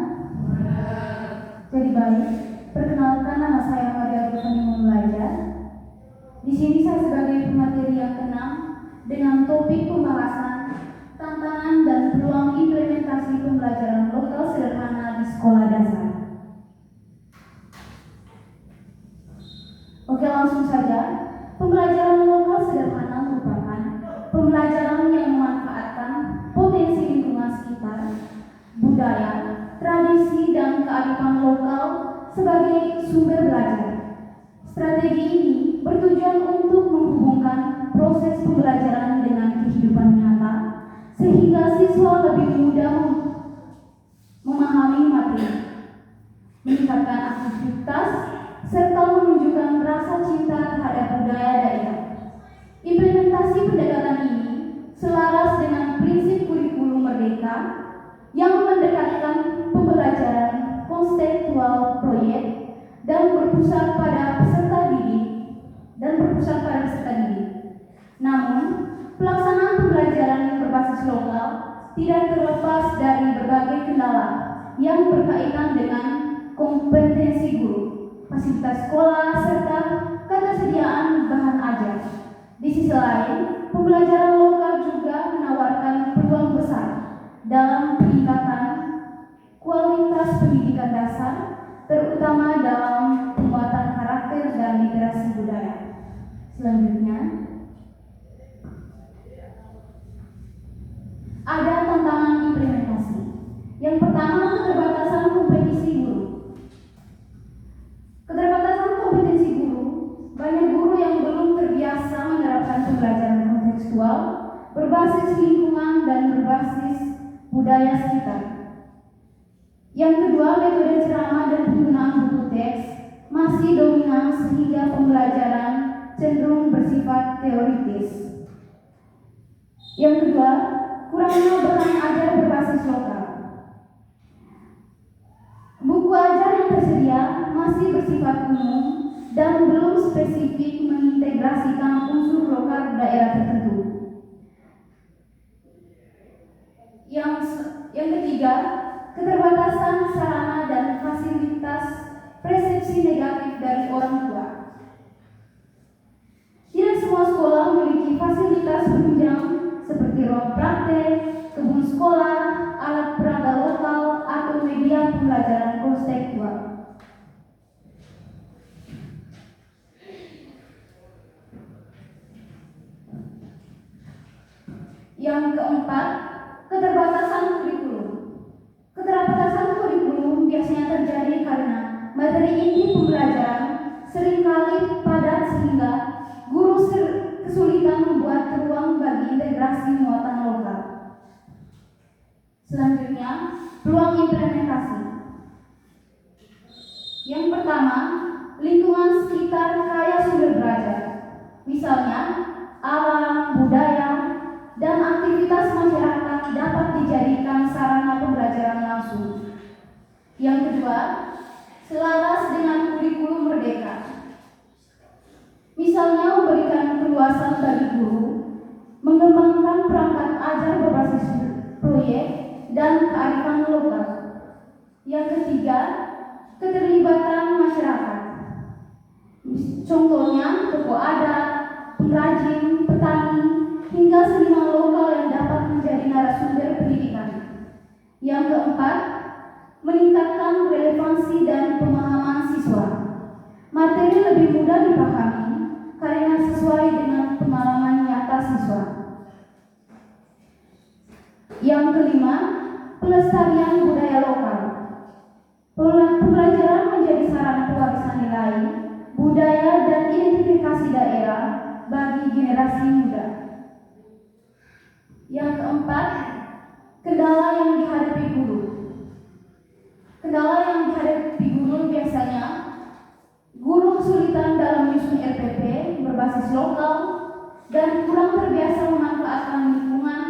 Jadi baik, perkenalkan nama saya Maria Rufani Mulaya. Di sini saya sebagai pemateri yang keenam dengan topik pembahasan tantangan dan peluang implementasi pembelajaran lokal sederhana di sekolah dasar. Oke, langsung saja. Pembelajaran lokal sederhana merupakan pembelajaran yang memanfaatkan potensi lingkungan sekitar, budaya, tradisi, dan kearifan lokal sebagai sumber belajar. Strategi ini bertujuan untuk menghubungkan proses pembelajaran dengan kehidupan nyata, sehingga siswa lebih mudah memahami materi, meningkatkan aktivitas, serta menunjukkan rasa cinta terhadap budaya daerah. Implementasi pendekatan ini selaras dengan prinsip kurikulum merdeka yang mendekatkan pembelajaran konseptual proyek dan berpusat pada peserta didik dan terpusat pada peserta didik. Namun, pelaksanaan pembelajaran yang berbasis lokal tidak terlepas dari berbagai kendala yang berkaitan dengan kompetensi guru, fasilitas sekolah, serta ketersediaan bahan ajar. Di sisi lain, pembelajaran lokal juga menawarkan peluang besar dalam peningkatan kualitas pendidikan dasar, terutama dalam penguatan karakter dan literasi budaya. Selanjutnya, ada tantangan implementasi. Yang pertama, keterbatasan kompetensi guru. Keterbatasan kompetensi guru, banyak guru yang belum terbiasa menerapkan pembelajaran kontekstual, berbasis lingkungan dan berbasis budaya sekitar. Yang kedua, metode ceramah dan penggunaan buku teks masih dominan sehingga pembelajaran cenderung bersifat teoritis. Yang kedua, kurangnya bahan ajar berbasis lokal. Buku ajar yang tersedia masih bersifat umum dan belum spesifik mengintegrasikan unsur lokal daerah tertentu. Yang ketiga, keterbatasan sarana dan fasilitas, persepsi negatif dari orang tua. Tidak semua sekolah memiliki fasilitas penunjang seperti ruang praktek, kebun sekolah, alat peraga lokal, atau media pembelajaran konstekstual. Yang keempat, keterbatasan kurikulum. Keterbatasan kurikulum biasanya terjadi karena materi inti pembelajaran seringkali padat sehingga guru kesulitan membuat ruang bagi integrasi muatan lokal. Selanjutnya, peluang implementasi. Yang pertama, lingkungan sekitar kaya sumber belajar. Misalnya, alam, budaya, dan aktivitas masyarakat dapat dijadikan sarana pembelajaran langsung. Yang kedua, selaras dengan kurikulum merdeka. Misalnya memberikan keluasan bagi guru, mengembangkan perangkat ajar berbasis proyek dan kearifan lokal. Yang ketiga, keterlibatan masyarakat. Contohnya tokoh adat, pengrajin, petani, hingga seniman lokal yang dapat menjadi narasumber pendidikan. Yang keempat, meningkatkan relevansi dan pemahaman siswa. Materi lebih mudah dipahami karena sesuai dengan pengalaman nyata siswa. Yang kelima, pelestarian budaya lokal. Pembelajaran menjadi sarana pewarisan nilai, budaya, dan identifikasi daerah bagi generasi muda. Yang keempat, kendala yang dihadapi guru. Kendala yang dihadapi guru biasanya guru kesulitan dalam menyusun RPP berbasis lokal dan kurang terbiasa memanfaatkan lingkungan,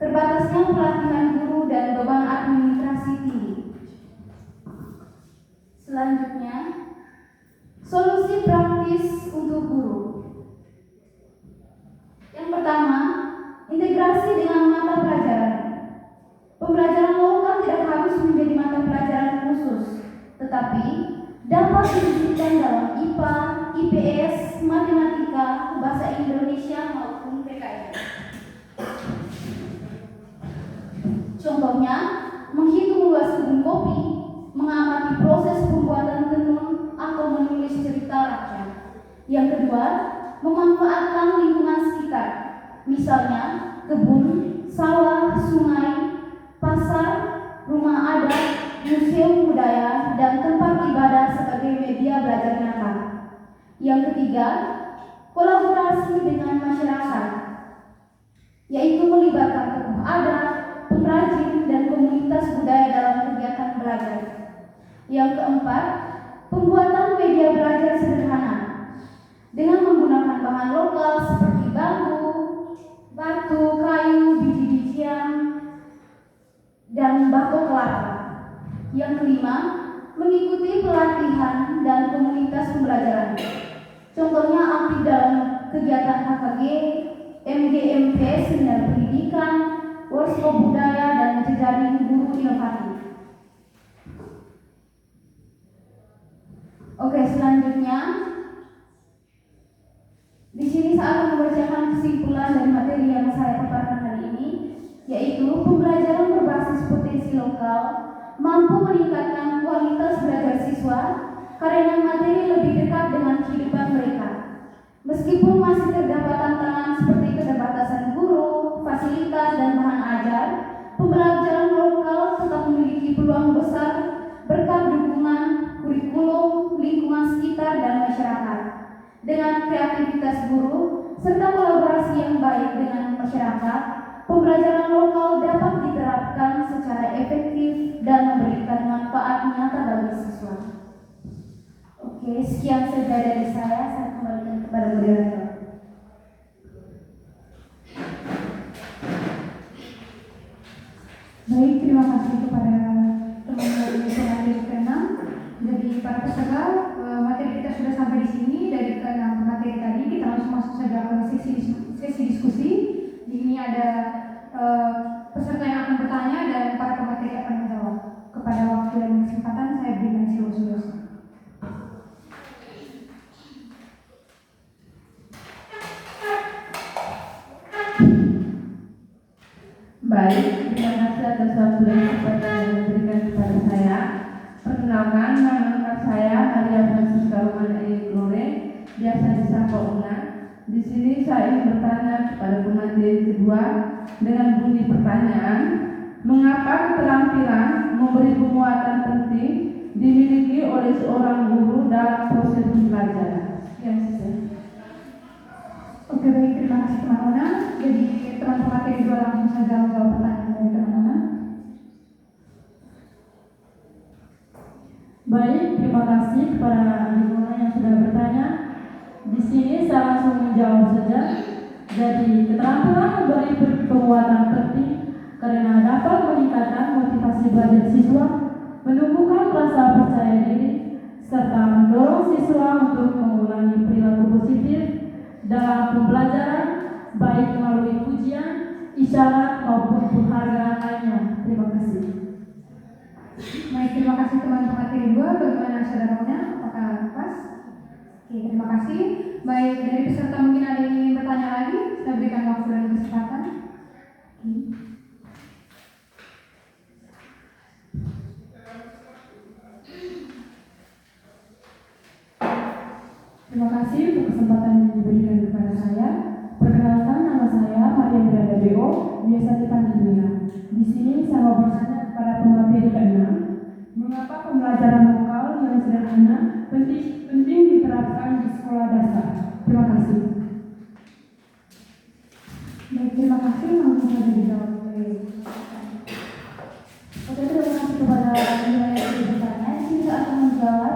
terbatasnya pelatihan guru dan beban administrasi tinggi. Selanjutnya, solusi praktis untuk guru. Yang pertama, integrasi dengan mata pelajaran. Pembelajaran lokal tidak harus menjadi mata pelajaran khusus, tetapi dapat diwujudkan dalam IPA, IPS, matematika, bahasa Indonesia maupun PKN. Contohnya, menghitung luas kebun kopi, mengamati proses pembuatan tenun, atau menulis cerita rakyat. Yang kedua, memanfaatkan lingkungan sekitar, misalnya kebun, sawah, sungai, pasar, rumah adat, museum budaya, dan tempat ibadah sebagai media belajar nyata. Yang ketiga, kolaborasi dengan masyarakat, yaitu melibatkan tokoh adat, pengrajin, dan komunitas budaya dalam kegiatan belajar. Yang keempat, pembuatan media belajar sederhana dengan menggunakan bahan lokal seperti bambu, batu, kayu, biji-bijian, dan batok kelapa. Yang kelima, mengikuti pelatihan dan komunitas pembelajaran. Contohnya aktif dalam kegiatan HKG, MGMP, seminar pendidikan, workshop budaya, dan jejaring guru inovatif. Oke, selanjutnya di sini saya akan membacakan kesimpulan dari materi yang saya paparkan hari ini, yaitu pembelajaran berbasis potensi lokal mampu meningkatkan kualitas belajar siswa karena materi lebih dekat dengan kehidupan mereka. Meskipun masih terdapat tantangan seperti keterbatasan guru, fasilitas, dan bahan ajar, pembelajaran lokal tetap memiliki peluang besar berkat dukungan kurikulum, lingkungan sekitar, dan masyarakat. Dengan kreativitas guru serta kolaborasi yang baik dengan masyarakat, pembelajaran lokal dapat diterapkan secara efektif dan memberikan manfaat nyata bagi siswa. Oke, sekian saja dari saya kembalikan kepada moderator. Baik, terima kasih kepada teman-teman pengajar ke-6. Jadi para peserta, materi kita sudah sampai di sini. Dari ke-6 materi tadi kita langsung masuk saja ke sesi diskusi. Di sini ada peserta yang akan bertanya dan para pemateri akan menjawab. Kepada waktu dan kesempatan saya berikan silus-silus. Baik, terima kasih atas waktu dan kesempatan yang diberikan kepada saya. Perkenalkan, nama lengkap saya Maria Francisca Romana Glore, biasa disapa Una. Di sini saya ingin bertanya kepada pemateri kedua dengan bunyi pertanyaan, mengapa keterampilan memberi penguatan penting dimiliki oleh seorang guru dalam proses pembelajaran? Oke, baik, terima kasih teman-teman. Jadi teman pemateri kedua langsung saja menjawab pertanyaan dari teman-teman. Baik, terima kasih kepada Adik yang sudah bertanya. Di sini saya langsung menjawab saja. Jadi, keterampilan memberi penguatan penting karena dapat meningkatkan motivasi belajar siswa, menumbuhkan rasa percaya diri, serta mendorong siswa untuk mengulangi perilaku positif dalam pembelajaran, baik melalui pujian, isyarat maupun penghargaan lainnya. Terima kasih. Baik, terima kasih teman pemateri kedua. Bagaimana saudaranya? Apakah pas? Oke, terima kasih. Baik, dari peserta mungkin ada yang ingin bertanya lagi. Saya berikan waktu dan kesempatan. Terima kasih untuk kesempatan yang diberikan kepada saya. Perkenalkan, nama saya Maria Berada BO, biasa dipanggil Nina. Di sini saya mau bertanya kepada pemateri ke-6, mengapa pembelajaran lokal yang sederhana penting diterapkan di sekolah dasar? Terima kasih. Baik, terima kasih. Langsung saja dijawab oleh Oke, terima kasih kepada Nina yang bertanya. Saya akan menjawab.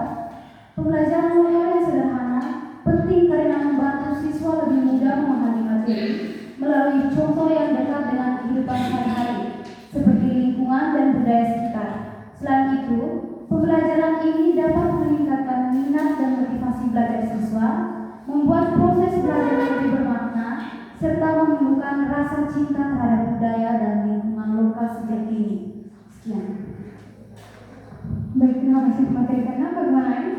Pembelajaran lokal yang sederhana penting karena membantu siswa lebih mudah memahami materi melalui contoh yang dekat dengan kehidupan sehari-hari, seperti lingkungan dan budaya sekitar. Selain itu, pembelajaran ini dapat meningkatkan minat dan motivasi belajar siswa, membuat proses belajar lebih bermakna, serta menumbuhkan rasa cinta terhadap budaya dan lingkungan lokal sejak dini. Sekian. baik, terima kasih pemateri ke-6. Bagaimana ini?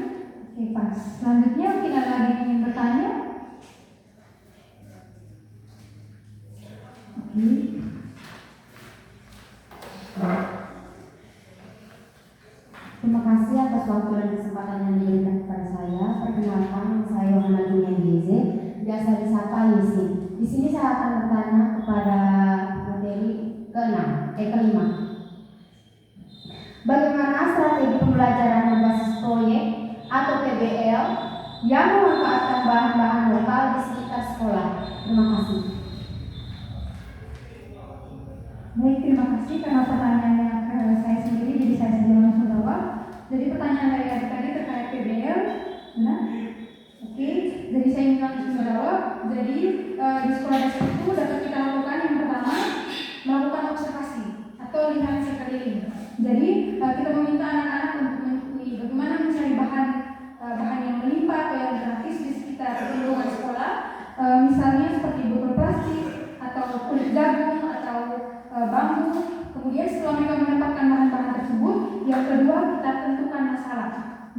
Oke, pas. Selanjutnya mungkin ada lagi yang ingin bertanya. Oke. Terima kasih atas waktu dan kesempatan yang diberikan kepada saya. Perkenalkan, saya Yohana Dunia Gize, biasa disapa Yesi. Di sini saya akan bertanya kepada materi kelima. Bagaimana strategi pembelajaran berbasis proyek atau PBL yang memanfaatkan bahan-bahan lokal di sekitar sekolah? Terima kasih. Baik, terima kasih karena pertanyaannya ke saya sendiri, jadi saya sendiri langsung jawab. Jadi pertanyaan dari adik tadi terkait PBL, benar? Oke, jadi saya ingin langsung menjawab. Jadi di sekolah dasar itu dapat kita lakukan yang pertama, melakukan observasi atau lihat sekeliling. Jadi kita meminta anak-anak untuk mengikuti bagaimana mencari bahan yang melimpah atau yang gratis di sekitar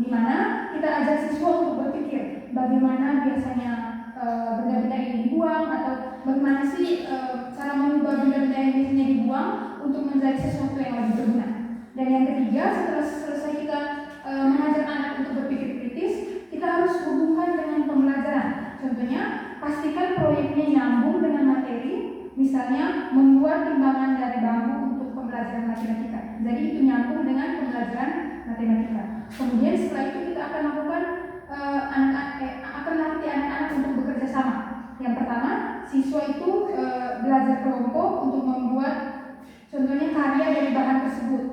di mana kita ajak siswa untuk berpikir bagaimana biasanya benda-benda ini dibuang, atau bagaimana sih cara mengubah benda-benda yang biasanya dibuang untuk menjadi sesuatu yang lebih berguna. Dan yang ketiga, setelah selesai kita mengajak anak untuk berpikir kritis, kita harus hubungkan dengan pembelajaran. Contohnya, pastikan proyeknya nyambung dengan materi, misalnya membuat timbangan dari bambu untuk pembelajaran matematika. Jadi itu nyambung dengan pembelajaran matematika. Kemudian setelah itu kita akan lakukan akan latih anak-anak untuk bekerja sama. Yang pertama, siswa itu belajar kelompok untuk membuat contohnya karya dari bahan tersebut.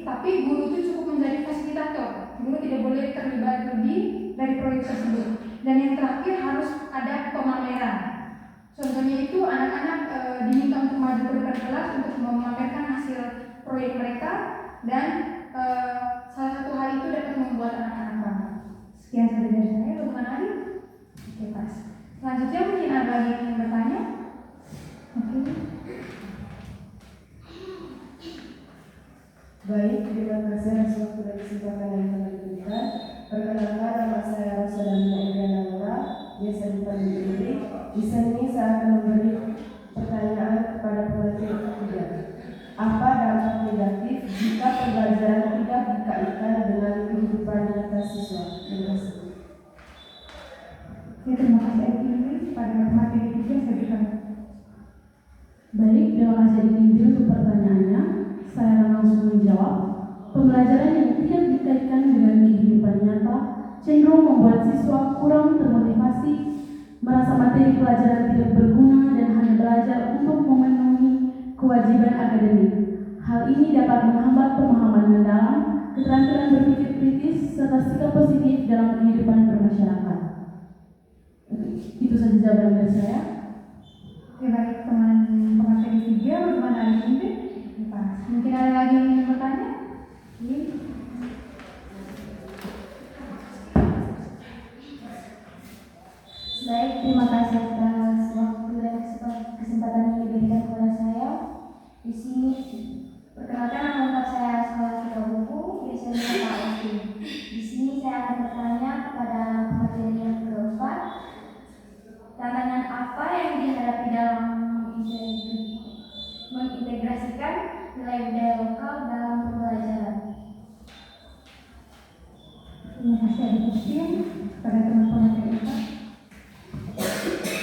Tapi guru itu cukup menjadi fasilitator. Guru tidak boleh terlibat lebih dari proyek tersebut. Dan yang terakhir harus ada pemameran. Contohnya itu anak-anak diminta untuk maju ke depan kelas untuk memamerkan hasil proyek mereka, dan salah satu hal itu dapat membuat anak-anak bangga. Sekian saja dari saya, Lukman Ali. Oke, pas. Selanjutnya mungkin ada lagi yang ingin bertanya? Oke. Baik, terima kasih atas waktu dan kesempatan yang telah diberikan. Perkenalkan, nama saya Rosa Indriana Laura, biasa dipanggil Indri. Di sini saya akan memberi pertanyaan kepada pengajar ketiga. Apa dampak negatif jika pembelajaran tidak dikaitkan dengan kehidupan nyata siswa? Terima kasih. Terima kasih Indri. Pada materi 3 saya berikan. Baik, terima kasih Indri untuk pertanyaannya. Saya akan langsung menjawab. Pembelajaran yang tidak dikaitkan dengan kehidupan nyata cenderung membuat siswa kurang termotivasi, merasa materi pelajaran tidak berguna, dan hanya belajar untuk memenuhi kewajiban akademik. Hal ini dapat menghambat pemahaman mendalam, keterampilan berpikir kritis, serta sikap positif dalam kehidupan bermasyarakat. Itu saja jawaban dari saya. Oke, baik teman pemateri 3, bagaimana hari ini? Mungkin ada lagi yang ingin bertanya? Baik, terima kasih atas waktu dan kesempatan yang diberikan kepada saya. Di sini perkenalkan, nama lengkap saya Scholastika Buku, biasanya Pak Oki. Di sini saya akan bertanya kepada materi yang keempat. Tantangan apa yang dihadapi dalam mengintegrasikan nilai budaya lokal dalam pembelajaran? Terima kasih Adik Christine pada teman pemateri 4.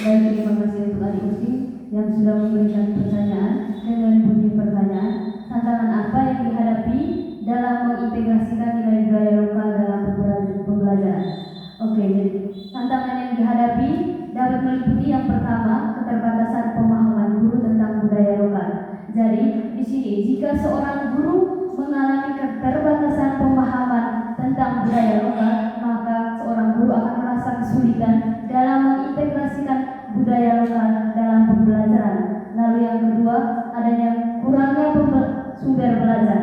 Baik, terima kasih untuk Adik Usi yang sudah memberikan pertanyaan dengan bunyi pertanyaan. Tantangan apa yang dihadapi dalam mengintegrasikan nilai budaya lokal dalam pembelajaran? Oke, jadi tantangan yang dihadapi dapat meliputi yang pertama, keterbatasan pemahaman guru tentang budaya lokal. Jadi, di sini jika seorang guru mengalami keterbatasan pemahaman tentang budaya lokal, maka seorang guru akan merasa kesulitan dalam mengintegrasikan budaya lokal dalam pembelajaran. Lalu yang kedua, adanya kurangnya sumber belajar.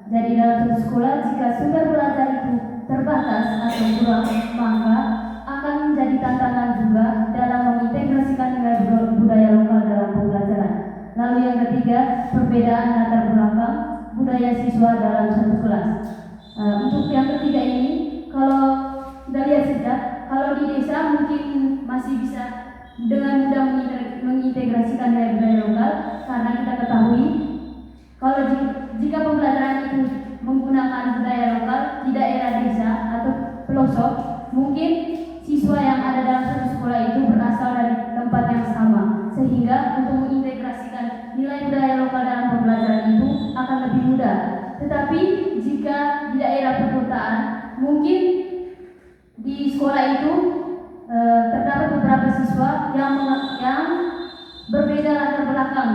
Jadi dalam satu sekolah, jika sumber belajar itu terbatas atau kurang, maka akan menjadi tantangan juga dalam mengintegrasikan nilai budaya lokal dalam pembelajaran. Lalu yang ketiga, perbedaan latar belakang budaya siswa dalam satu kelas. Untuk yang ketiga ini, kalau kita lihat sejak, kalau di desa mungkin masih bisa dengan mudah mengintegrasikan nilai budaya lokal, karena kita ketahui kalau jika pembelajaran itu menggunakan budaya lokal di daerah desa atau pelosok, mungkin siswa yang ada dalam satu sekolah itu berasal dari tempat yang sama, sehingga untuk mengintegrasikan nilai budaya lokal dalam pembelajaran itu akan lebih mudah. Tetapi jika di daerah perkotaan, mungkin di sekolah itu terdapat beberapa siswa yang berbeda latar belakang.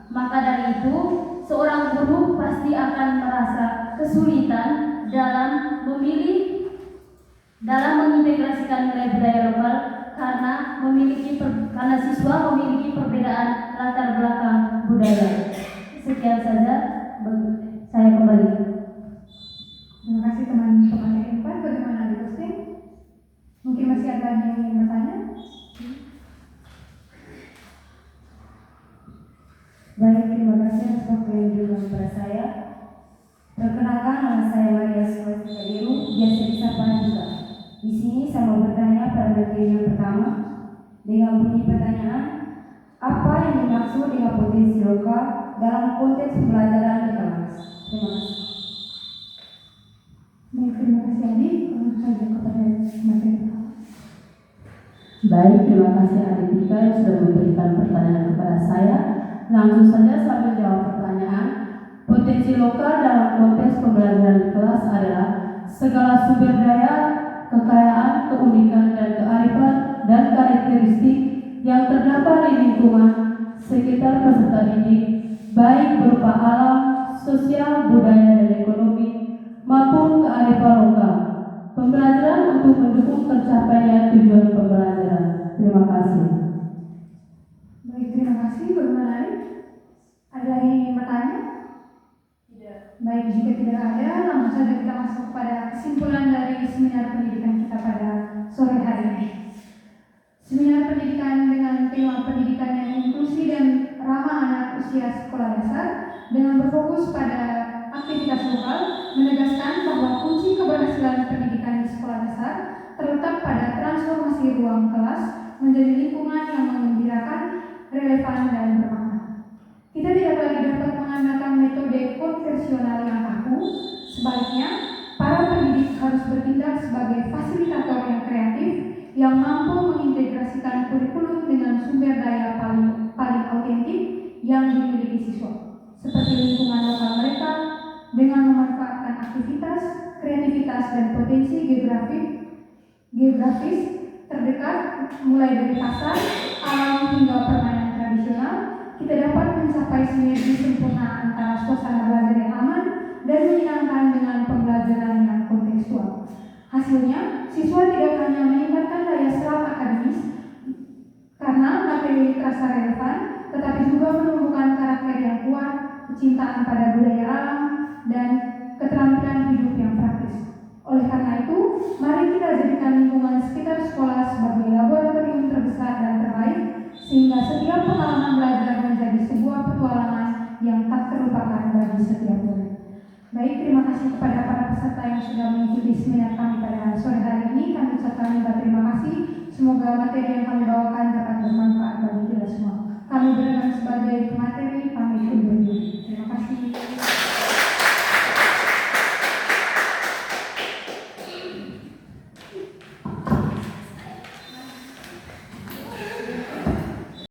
Maka dari itu, seorang guru pasti akan merasa kesulitan dalam mengintegrasikan nilai budaya lokal karena siswa memiliki perbedaan latar belakang budaya. Sekian saja, saya kembali. Terima kasih teman pemateri 4. Bagaimana Adik Christine? Mungkin masih ada yang ingin bertanya? Baik, terima kasih atas waktu yang diberikan kepada saya. Perkenalkan, nama saya Maria Scholastika Iru, pertanyaan, apa yang dimaksud dengan potensi lokal dalam konteks pembelajaran di kelas? Terima kasih. Baik, terima kasih Adi. Langsung saja kepada materi pertama. Baik, terima kasih Adik Tika yang sudah memberikan pertanyaan kepada saya. Langsung saja saya menjawab pertanyaan. Potensi lokal dalam konteks pembelajaran di kelas adalah segala sumber daya, kekayaan, keunikan, dan kearifan dan karakteristik yang terdapat di lingkungan sekitar peserta didik, baik berupa alam, sosial, budaya, dan ekonomi, maupun kearifan lokal. Pembelajaran untuk mendukung tercapainya tujuan pembelajaran. Terima kasih. Baik, terima kasih. Bagaimana Adi? Ada lagi yang ingin bertanya? Tidak. Baik, jika tidak ada, langsung saja kita masuk pada kesimpulan dari seminar pendidikan kita pada sore hari ini. Seminar pendidikan dengan tema pendidikan yang inklusi dan ramah anak usia sekolah dasar dengan berfokus pada aktivitas lokal menegaskan bahwa kunci keberhasilan pendidikan di sekolah dasar terletak pada transformasi ruang kelas menjadi lingkungan yang menggembirakan, relevan, dan bermakna. Kita tidak lagi dapat mengandalkan metode konvensional yang kaku, sebaliknya para pendidik harus bertindak sebagai fasilitator yang kreatif yang mampu mengintegrasikan kurikulum dengan sumber daya paling autentik yang dimiliki siswa, seperti lingkungan lokal mereka dengan memanfaatkan aktivitas, kreativitas, dan potensi geografis terdekat mulai dari pasar, alam hingga permainan tradisional. Kita dapat mencapai sinergi sempurna antara suasana belajar yang aman dan menyenangkan dengan pembelajaran yang kontekstual. Hasilnya, siswa tidak hanya meningkatkan daya serap akademis karena materi terasa relevan, tetapi juga menumbuhkan karakter yang kuat, kecintaan pada budaya alam, dan keterampilan hidup yang praktis. Oleh karena itu, mari kita jadikan lingkungan sekitar sekolah sebagai laboratorium terbesar dan terbaik, sehingga setiap pengalaman belajar menjadi sebuah petualangan yang tak terlupakan bagi setiap murid. Baik, terima kasih kepada para peserta yang sudah mengikuti seminar kami pada sore hari ini. Kami ucapkan juga terima kasih. Semoga materi yang kami bawakan dapat bermanfaat bagi kita semua. Kami berikan sebagai